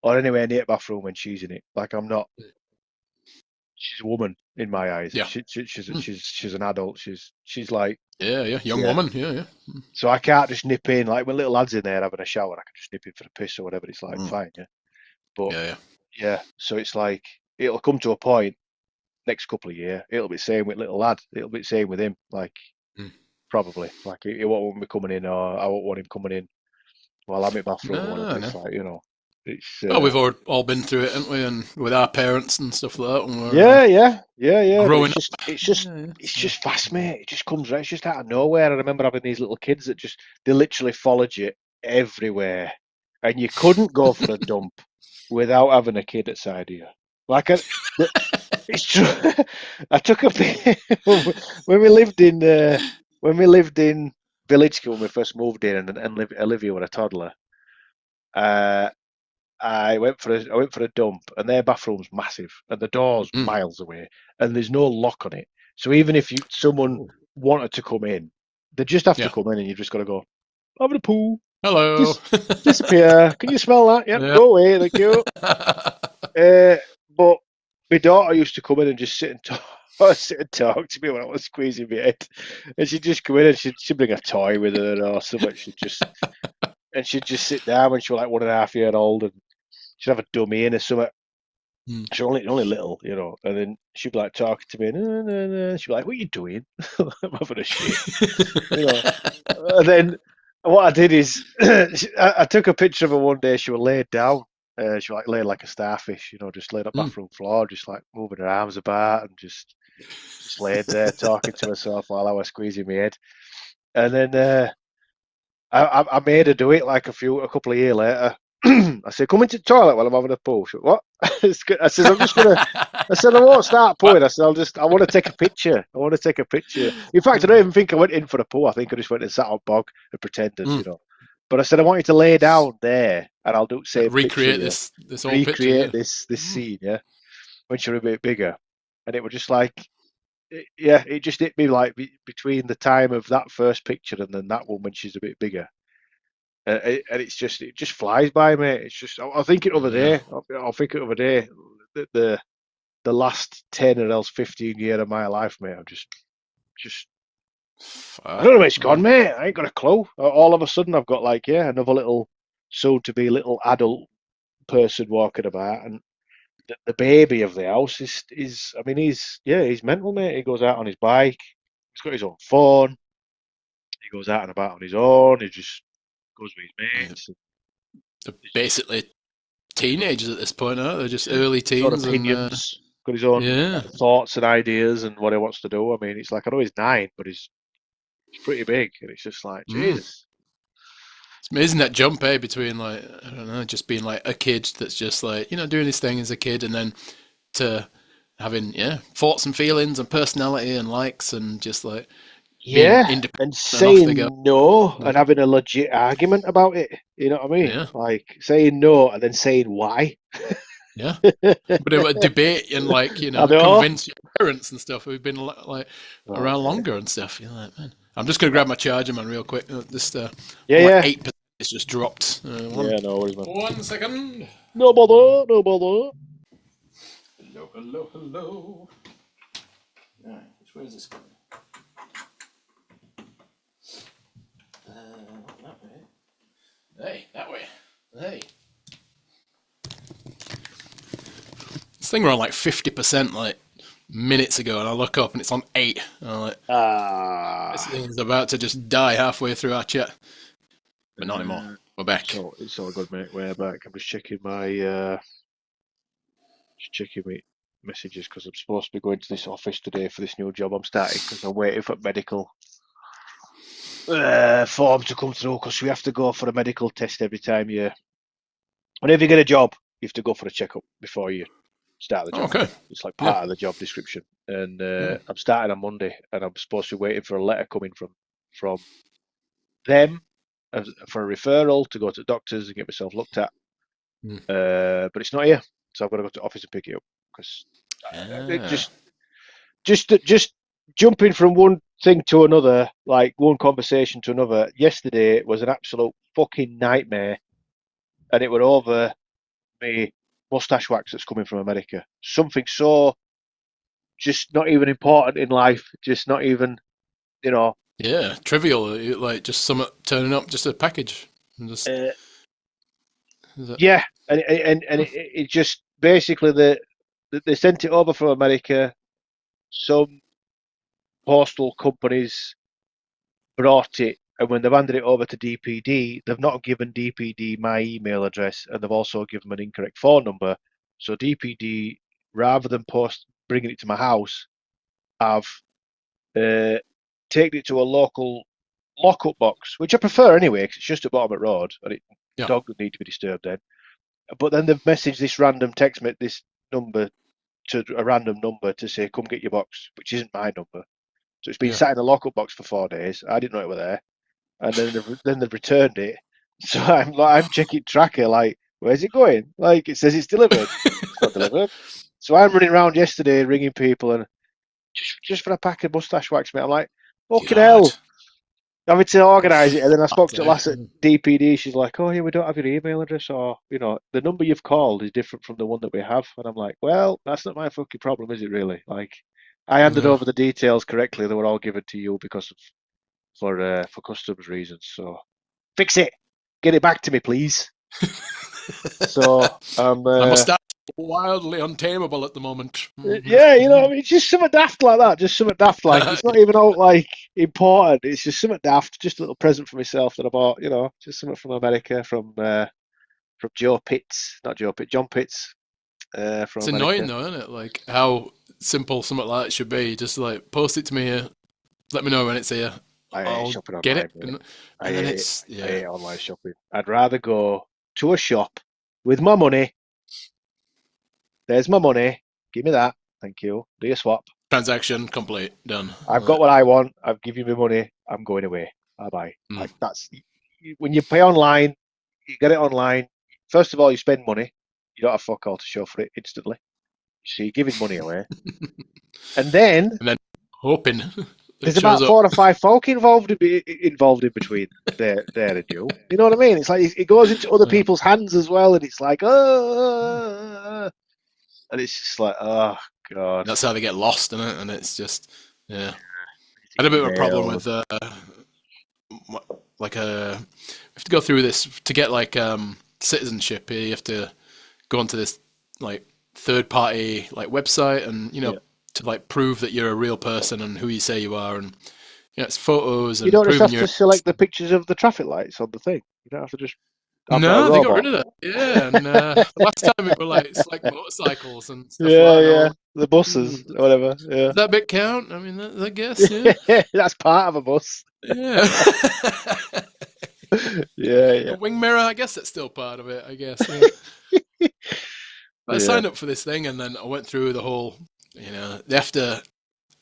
or anywhere near the bathroom when she's in it. Like I'm not. She's a woman in my eyes. Yeah. She's Mm. she's an adult. She's like, Yeah, yeah. Young yeah. woman. Yeah, yeah. So I can't just nip in like when little lads in there having a shower. I can just nip in for a piss or whatever. It's like Mm. fine, yeah. But Yeah, yeah. yeah, so it's like it'll come to a point next couple of years. It'll be the same with little lad. It'll be the same with him. Like Mm. probably like he won't want me coming in, or I won't want him coming in while I'm in the bathroom or whatever. No, It's no. like it's Well, we've all been through it, haven't we? And with our parents and stuff like that when we're yeah, yeah, yeah, yeah. But growing up. it's Yeah, yeah. it's So, just fast, mate. It just comes right. It's just out of nowhere. I remember having these little kids that just they literally followed you everywhere, and you couldn't go for a dump without having a kid outside of you. Like it's true. I took a bit when we lived in village school when we first moved in, and Olivia was a toddler. Uh, I went for a dump, and their bathroom's massive, and the door's mm. miles away, and there's no lock on it. So even if someone Ooh. wanted to come in, they just have to Yeah. come in, and you just got to go. Having a poo, Hello. just disappear. Can you smell that? Yep, Yeah. go away. Thank you. Uh, but my daughter used to come in and just sit and talk. I sit and talk to me when I was squeezing my head, and she'd just come in and she'd bring a toy with her or something. She'd just sit down when she was like 1.5 years old, and she'd have a dummy in or something. Mm. She's only little, and then she'd be like talking to me, and she'd be like, "What are you doing?" I'm having a shit, you know. And then what I did is I took a picture of her one day. She was laid down. She was like laid like a starfish, just laid on the Mm. bathroom floor, just like moving her arms about and just laid there talking to herself while I was squeezing my head. And then I made her do it like a couple of years later. I said, "Come into the toilet while I'm having a poo." She went, "What?" I says, "I'm just gonna." I said, "I won't start What? pooing." I said, I want to take a picture. I want to take a picture. In fact, I don't even think I went in for a poo. I think I just went and sat on bog and pretended. Mm. But I said, "I want you to lay down there, and I'll do the Like same picture. recreate Yeah, this whole picture, recreate yeah. this Mm. scene. Yeah, when you're a bit bigger." And it was just like, yeah, it just hit me like between the time of that first picture and then that one when she's a bit bigger. And it just flies by, mate. It's just I'll think it over Yeah. there. I'll think it over there. The last 10 or else 15 year of my life, mate. Just I don't know where it's gone, Yeah. mate. I ain't got a clue. All of a sudden, I've got like another little soon to be little adult person walking about, and the baby of the house is I mean he's mental, mate. He goes out on his bike. He's got his own phone. He goes out and about on his own. He just goes with his Yeah. mates. They're He's just basically teenagers at this point, aren't they? They're just Yeah. early His own teens, and opinions, got his own yeah. thoughts and ideas and what he wants to do. I mean, it's like I know he's 9, but he's pretty big, and it's just like Mm. Jesus. It's amazing that jump, between like I don't know, just being like a kid that's just like doing his thing as a kid, and then to having thoughts and feelings and personality and likes and just like being Yeah, independent and and off they go. saying no and having a legit argument about it. You know what I mean? Yeah, Like saying no and then saying why. yeah. But it would debate and like I know. convince your parents and stuff who've been like Oh, around mate. longer and stuff. You're like, man, I'm just gonna grab my charger, man, real quick. Just Yeah, I'm like yeah. 8%. It's just dropped. One Yeah, no worries, man. 1 second. No bother, no bother. Hello, hello, hello. Right, which way is this going? Not that way. Hey, that way. Hey. This thing ran like 50% like minutes ago, and I look up and it's on 8. And I'm like, this Ah. thing's about to just die halfway through our chat. But not anymore. Uh, We're back. it's all good, mate. We're back. I'm just checking my messages because I'm supposed to be going to this office today for this new job I'm starting because I'm waiting for medical form to come through because we have to go for a medical test every time whenever you get a job, you have to go for a checkup before you start the Oh, job. okay. It's like Yeah. part of the job description. And Hmm. I'm starting on Monday, and I'm supposed to be waiting for a letter coming from them for a referral to go to doctors and get myself looked at. Hmm. But it's not here, so I've got to go to the office and pick it up because it Ah. just jumping from one thing to another, like one conversation to another. Yesterday was an absolute fucking nightmare, and it were over me mustache wax that's coming from America. Something so just not even important in life, just not even, you know. Yeah. Trivial. Like just some turning up, just a package. And just Uh, is it? yeah, and it just basically they sent it over from America. Some postal companies brought it, and when they've handed it over to DPD, they've not given DPD my email address, and they've also given an incorrect phone number. So DPD, rather than post bringing it to my house, have uh, taken it to a local lockup box, which I prefer anyway, because it's just at bottom of the road, and Yeah. dog would need to be disturbed then. But then they've messaged this random text me this number to a random number to say, "Come get your box," which isn't my number. So it's been Yeah. sat in a lockup box for 4 days. I didn't know it was there, and then they've returned it. So I'm checking tracker like, where's it going? Like it says it's delivered. It's not delivered. So I'm running around yesterday ringing people and just for a pack of mustache wax, mate. I'm like, fucking God. hell. Having to organise it, and then I spoke to That's, lass at DPD. She's like, "Oh yeah, we don't have your email address, or the number you've called is different from the one that we have." And I'm like, "Well, that's not my fucking problem, is it really? Like, I handed No. over the details correctly. They were all given to you because of for customs reasons. So fix it. Get it back to me, please. So My mustache is wildly untamable at the moment. yeah, you know, what I mean, it's just something daft like that. Just something daft like it's not even out like important. It's just something daft. Just a little present for myself that I bought. You know, just something from America from Joe Pitts, not Joe Pitts, John Pitts from It's annoying America. though, isn't it? Like how simple something like that should be. Just like post it to me here, let me know when it's here. I hate I'll shopping get online, it, mate. I and then hate it. it's I yeah, hate online shopping. I'd rather go to a shop with my money. There's my money. Give me that. Thank you. Do your swap. transaction complete, done. I've got what I want. I've given you my money. I'm going away. Bye bye. Mm. Like that's when you pay online, you get it online. First of all, you spend money. You don't have fuck all to show for it instantly. So you're giving money away. And then And then hoping there's it shows about up. 4 or 5 folk involved in between there and you. You know what I mean? It's like it goes into other Yeah. people's hands as well, and it's like and it's just like oh god, That's how they get lost in it, and it's just yeah. I had a bit of a problem emails. with like you have to go through this to get like citizenship here. You have to go onto this like third party like website, and Yeah. to like prove that you're a real person and who you say you are, and it's photos You and don't just proving have you're. to select the pictures of the traffic lights on the thing. You don't have to just have a No, they got robot. rid of that. Yeah, and the last time it were like it's like motorcycles and stuff like Yeah, that. And I was yeah. like, The buses, or whatever. does that bit count? I mean, I guess, yeah, Yeah. That's part of a bus. yeah. Yeah, A yeah. wing mirror, I guess that's still part of it. I guess, yeah. But I Yeah. signed up for this thing, and then I went through the whole. They have to.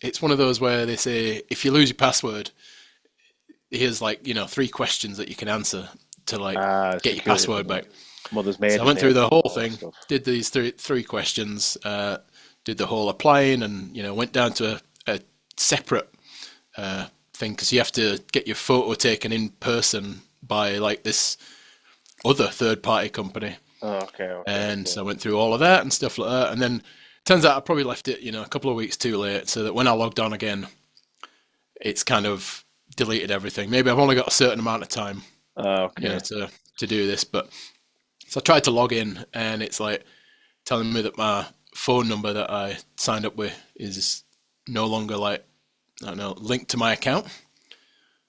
It's one of those where they say if you lose your password, here's like 3 questions that you can answer to like get your Security password thing. back. Mother's So I maiden went through name, the whole all that thing, stuff. did these three questions, did the whole applying, and went down to a separate thing because you have to get your photo taken in person by like this other third party company. Oh, okay, okay, And okay. so I went through all of that and stuff like that. And then turns out I probably left it, a couple of weeks too late, so that when I logged on again, it's kind of deleted everything. Maybe I've only got a certain amount of time, Oh, okay. to do this. But so I tried to log in, and it's like telling me that my phone number that I signed up with is no longer like I don't know linked to my account.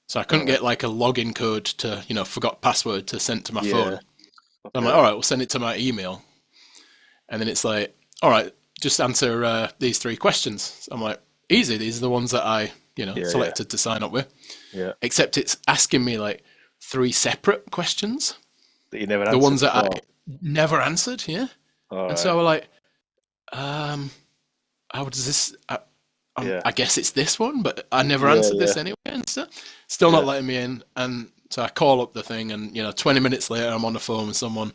So I All couldn't right. get like a login code to forgot password to send to my phone. Yeah. So I'm like, Okay. all right, we'll send it to my email. And then it's like, all right, just answer these 3 questions. So I'm like, easy. These are the ones that I, Yeah, yeah, selected to sign up with. yeah. Except it's asking me like 3 separate questions, That you never the answered ones that I before. never answered. Yeah. All And so I right. was like, how does this? Yeah. I guess it's this one, but I never Yeah, answered yeah, this anyway. And still not yeah. letting me in. And so I call up the thing, and 20 minutes later, I'm on the phone with someone,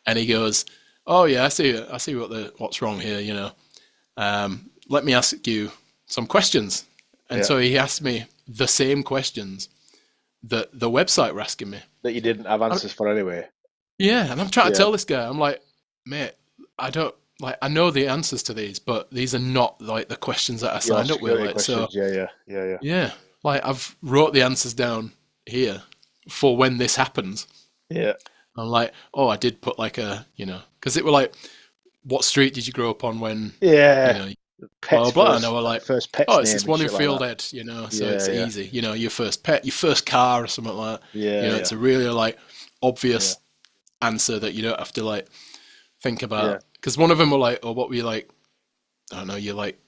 and he goes, "Oh yeah, I see what's wrong here. Let me ask you some questions." And Yeah. so he asked me the same questions that the website were asking me. That you didn't have I, answers for anyway. yeah, and I'm trying to Yeah. tell this guy, I'm like, mate, I don't like I know the answers to these, but these are not like the questions that I Your signed up with. security Like, so questions. Yeah, yeah, yeah, yeah. yeah, like I've wrote the answers down here for when this happens. Yeah. I'm like, oh, I did put like because it were like, what street did you grow up on when, you Yeah. know, blah Pet's blah blah, and they first were like, first pet's oh, it's name this and one in shit like that. Fieldhead, so Yeah, it's yeah. easy, your first pet, your first car or something like that. Yeah, yeah. It's a really like Yeah. obvious answer that you don't have to like think Yeah. about. Because one of them were like, oh, what were you like? I don't know, you like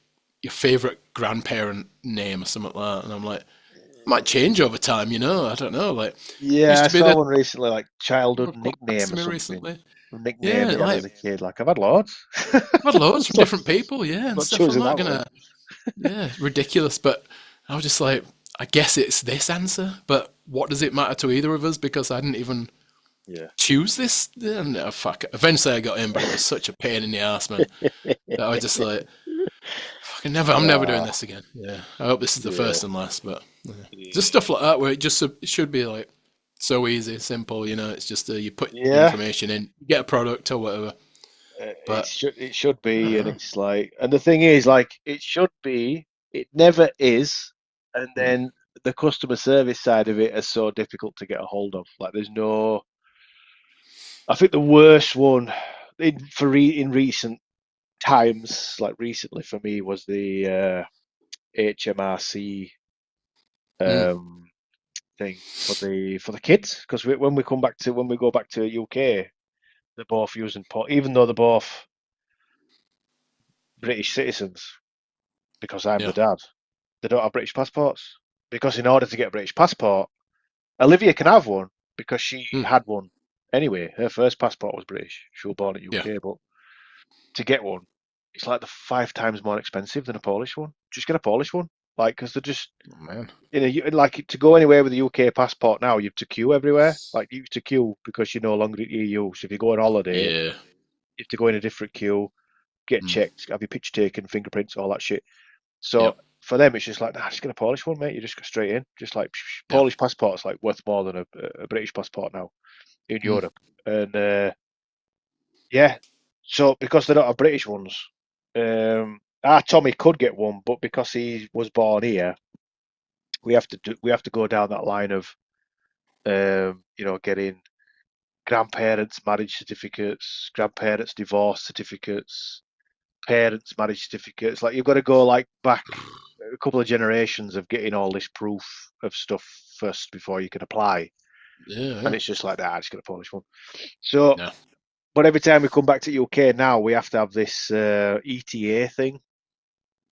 your favorite grandparent name or something like that, and I'm like, it might change over time, I don't know. Like, Yeah, used I to be saw the one recently, like childhood reports nickname to or me something. recently. A nickname Yeah, that you had like as a kid. Like I've had loads. I've had loads from So, different people, yeah, and not stuff. I'm choosing not that one. gonna, yeah, ridiculous. But I was just like, I guess it's this answer. But what does it matter to either of us? Because I didn't even Yeah. choose this. And fuck. Eventually, I got in, but it was such a pain in the ass, man. That I was just like, fucking never. I'm never doing Ah, this again. Yeah, I hope this is the yeah. first and last. But yeah. Just stuff like that, where it should be like so easy, simple. It's just you put Yeah. information in, you get a product or whatever. But it should I be, don't and know. it's like, and the thing is, like, it should be, it never is, and Mm, then the customer service side of it is so difficult to get a hold of. Like, there's no, I think the worst one in recent times, like recently for me, was the HMRC mm, um, thing for the kids, because when we go back to UK, they're both using even though they're both British citizens, because I'm the yeah. dad. They don't have British passports. Because in order to get a British passport, Olivia can have one because she Mm, had one anyway. Her first passport was British. She was born in yeah. UK, but to get one, it's like the 5 times more expensive than a Polish one. Just get a Polish one, like, because they're just Oh, man. like, to go anywhere with a UK passport now, you have to queue everywhere. Like, you have to queue because you're no longer in the EU. So if you go on holiday, Yeah. you have to go in a different queue, get Mm, checked, have your picture taken, fingerprints, all that shit. So yep. for them, it's just like, nah, just get a Polish one, mate. You just go straight in. Just like, Yeah. Polish passport's like worth more than a British passport now in Mm, Europe. And yeah, so because they don't have British ones, our Tommy could get one, but because he was born here, we have to go down that line of getting grandparents' marriage certificates, grandparents' divorce certificates, parents' marriage certificates. Like, you've got to go like back a couple of generations of getting all this proof of stuff first before you can apply. yeah. And Yeah. it's just like that. I just get a Polish one. So, Yeah. but every time we come back to UK now, we have to have this ETA thing,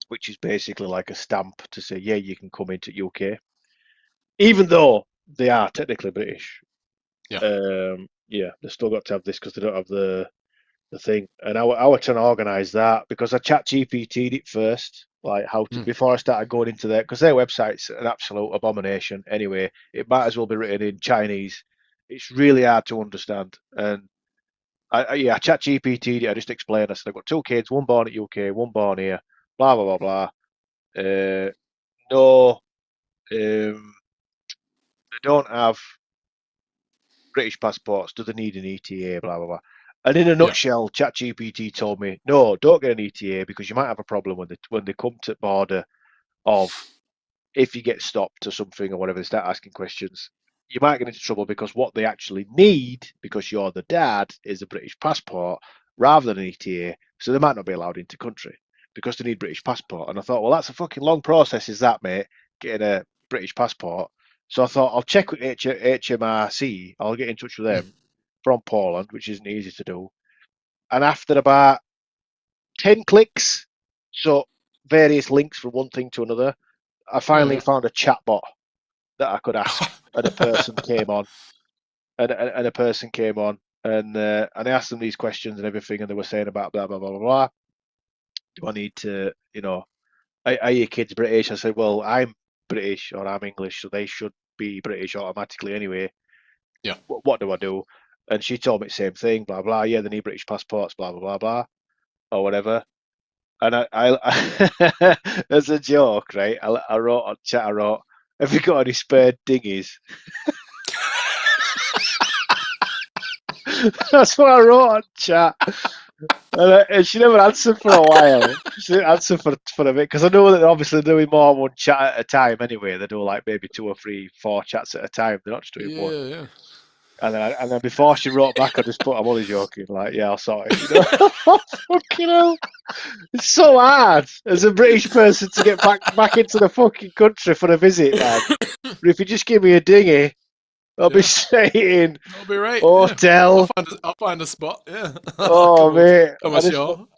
which is basically like a stamp to say, yeah, you can come into UK, even though they are technically British. Yeah. Yeah, they've still got to have this because they don't have the thing. And I were trying to organise that because I chat GPT'd it first, like how to, Mm, before I started going into there, because their website's an absolute abomination anyway. It might as well be written in Chinese. It's really hard to understand. And I chat GPT'd it. I just explained. I said, I've got two kids, one born at UK, one born here, blah, blah, blah, blah. No, they don't have British passports. Do they need an ETA? Blah blah blah. And in a yeah. nutshell, ChatGPT told me, no, don't get an ETA because you might have a problem when they come to the border of, if you get stopped or something or whatever, they start asking questions. You might get into trouble because what they actually need, because you're the dad, is a British passport rather than an ETA. So they might not be allowed into country because they need British passport. And I thought, well, that's a fucking long process, is that, mate? Getting a British passport. So I thought, I'll check with HMRC. I'll get in touch with Mm, them from Poland, which isn't easy to do. And after about 10 clicks, so various links from one thing to another, I finally yeah. found a chatbot that I could ask, and a person Yeah. came on, and a person came on, and I asked them these questions and everything, and they were saying about blah blah blah blah blah. Do I need to, are your kids British? I said, well, I'm British or I'm English, so they should be British automatically anyway. Yeah. What do I do? And she told me the same thing, blah blah. Yeah, they need British passports, blah blah blah blah, or whatever. And as a joke, right? I wrote on chat. I wrote, "Have you got any spare dinghies?" That's what I wrote on chat. And she never answered for a while. She didn't answer for a bit because I know that obviously they're doing more than one chat at a time anyway. They do like maybe two or three, four chats at a time. They're not just doing one. Yeah. And then before she wrote back, I just put, "I'm only joking." Like, yeah, I'll sort it. Fucking hell. It's so hard as a British person to get back into the fucking country for a visit, man. But if you just give me a dinghy, I'll be Yeah. straight in. I'll be right. Yeah. Hotel. I'll find a spot. Yeah. Oh, come mate. come ashore.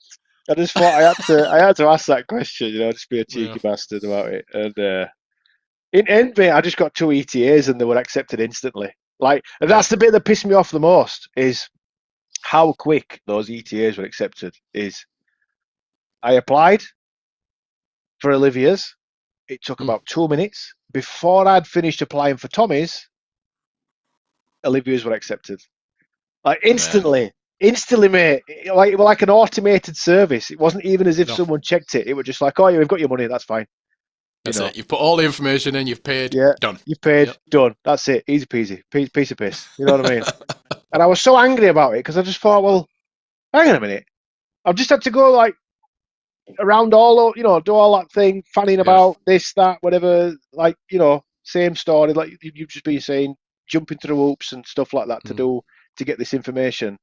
I just thought I had to ask that question, just be a Yeah. cheeky bastard about it. And in end, mate, I just got two ETAs and they were accepted instantly. Like, and Yeah. that's the bit that pissed me off the most, is how quick those ETAs were accepted. Is I applied for Olivia's. It took Mm, about 2 minutes. Before I'd finished applying for Tommy's, Olivia's were accepted. Like, man. instantly, mate. Like, it was like an automated service. It wasn't even as if No. someone checked it. It was just like, oh, yeah, we've got your money. That's fine. You That's know, it. You've put all the information in. You've paid. yeah, Done. you've paid, Yep. done. That's it. Easy peasy. Piece of piss. You know what I mean? And I was so angry about it because I just thought, well, hang on a minute. I've just had to go like around you know, do all that thing, fanning Yeah. about this, that, whatever. Like, you know, same story. Like you've just been saying, jumping through hoops and stuff like that Mm. to get this information.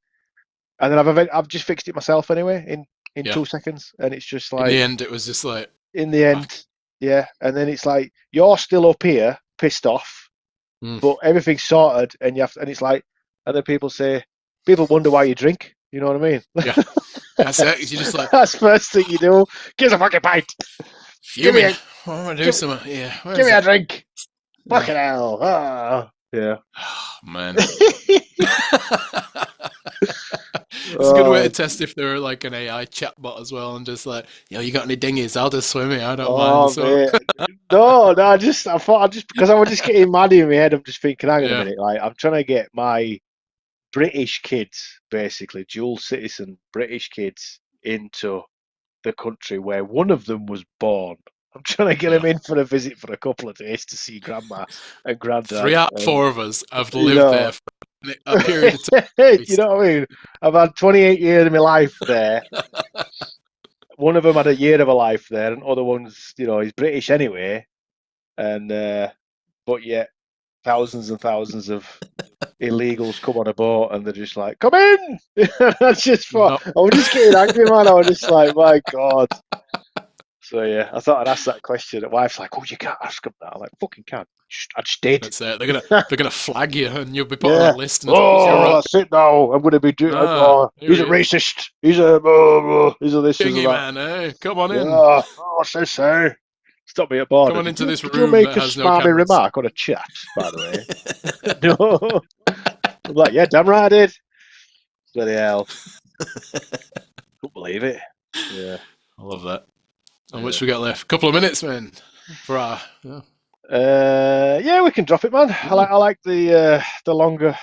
And then I've just fixed it myself anyway in Yeah. 2 seconds, and it's just In the like end, it was just like, in the end, fuck. yeah. And then it's like you're still up here, pissed off, Mm. but everything's sorted, and and it's like, and then people wonder why you drink. You know what I mean? Yeah. That's it. You're just like, That's the first thing you do. Give us a fucking pint. Give me fuming. a I want to do give, something. Yeah. Where give is me a it? drink. Yeah. Fucking hell. Ah. Yeah. Oh, man. It's a good way to test if they're like an AI chatbot as well, and just like, yo, you got any dinghies? I'll just swim it. I don't mind. Oh So, mate, no, I thought I just because I was just getting mad in my head. I'm just thinking, hang on a yeah. minute, like I'm trying to get my British kids, basically dual citizen British kids, into the country where one of them was born. I'm trying to get Yeah. them in for a visit for a couple of days to see grandma and granddad, 3 out of and 4 of us have you lived know, there for a period of time at you least. know what I mean. I've had 28 years of my life there. One of them had a year of a life there, and other one's, you know, he's British anyway, and but yet thousands and thousands of illegals come on a boat and they're just like, come in. That's just No. I was just getting angry, man. I was just like, my God. So yeah, I thought I'd ask that question. The wife's like, oh, you can't ask them that. I'm like, fucking can. I just did. That's it. They're gonna flag you, and you'll be put on a Yeah. list. And as soon as you Oh, arrive, that's it now. I'm going to be doing. Oh, here he's a he is, racist. He's a this, he's a Kingy that. man. Hey, come on in. Yeah. Oh, what's this say? Stop me at border. Come on into this Did you room make that a has no smarmy cameras. remark on a chat, by the way? No. I'm like, yeah, damn right I did. Bloody hell. Couldn't believe it. Yeah. I love that. How Yeah. much we got left? Couple of minutes, man. For our yeah. Yeah, we can drop it, man. I like the longer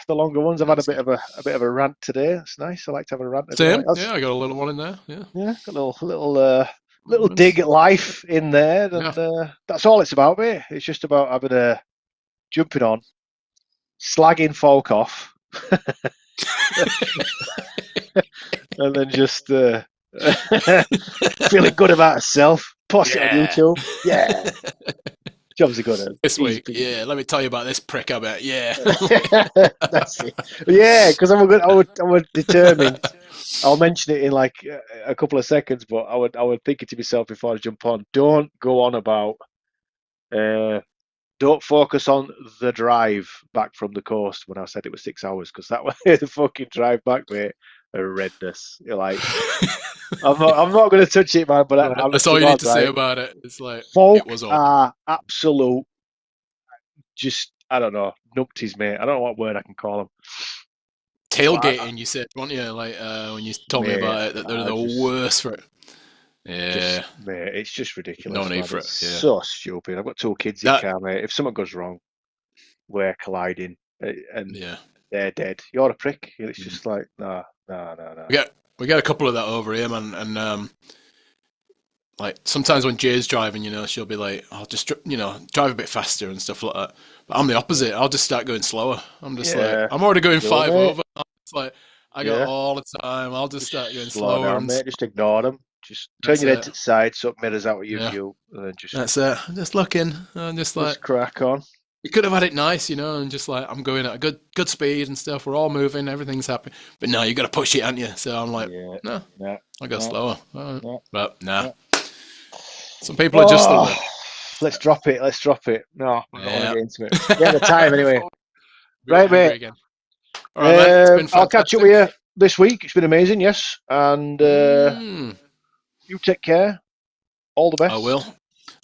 ones. I've had That's good. a bit of a rant today. It's nice. I like to have a rant every now and Same. then. Yeah, I got a little one in there. Yeah. Yeah, got a little Moments. dig at life in there, Yeah. and that's all it's about, mate. It's just about having a jumping on, slagging folk off, and then just feeling good about herself. Post it on Yeah. YouTube. Yeah, jobs are good. This Easy week, peasy. yeah. Let me tell you about this prick. I bet. Yeah. That's it. Yeah, because I would determined. I'll mention it in like a couple of seconds, but I would think it to myself before I jump on. Don't go on about. Uh, don't focus on the drive back from the coast when I said it was 6 hours, because that way the fucking drive back, mate, horrendous. You're like, I'm not going to touch it, man. But That's honest to all you need God, to say right? about it. It's like it Folk was all are absolute, just I don't know, numpties, mate. I don't know what word I can call them. But tailgating. You said, weren't you? Like when you told me mate, about it, that they're I the worst for it. just Yeah. mate, it's just No ridiculous, need man. for it. It's Yeah. so stupid. I've got two kids in That. car, mate. If something goes wrong, we're colliding, and Yeah. they're dead. You're a prick. It's Mm. just like, no, no, no, no. We get a couple of that over here, man, and like sometimes when Jay's driving, she'll be like, "I'll just drive a bit faster and stuff like that." But I'm the opposite. I'll just start going slower. I'm just like, Yeah, I'm already going go, 5 mate. over. It's like I go Yeah, all the time. I'll just start going just slow slower down, and mate. Just ignore them. Just turn that's your head it. to the side so it mirrors out of your Yeah, view, and then that's it. I'm just looking. I'm just like, just crack on. you could have had it nice, and just like I'm going at a good speed and stuff. We're all moving, everything's happy. But no, you got to push it, aren't you? So I'm like, Yeah, no, no, I go no, slower. All right. no, But nah, no. some people are just the Oh, way. let's drop it. Let's drop it. No, I don't want to Yeah. get into it. Yeah, the time anyway. Before we get Right, mate. angry again. All right, man. It's been I'll catch up fantastic. with you this week. It's been amazing, yes. And Mm, you take care. All the I best, will.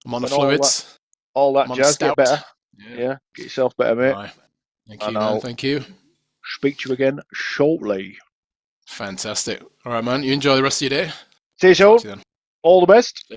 I'm on the and fluids. all I'm that on the jazz. Get stout. better. Yeah. Yeah, get yourself better, mate. Aye. Thank And you, man. I'll Thank you. speak to you again shortly. Fantastic. All right, man. You enjoy the rest of your day. See you Talk soon. to you then. All the best.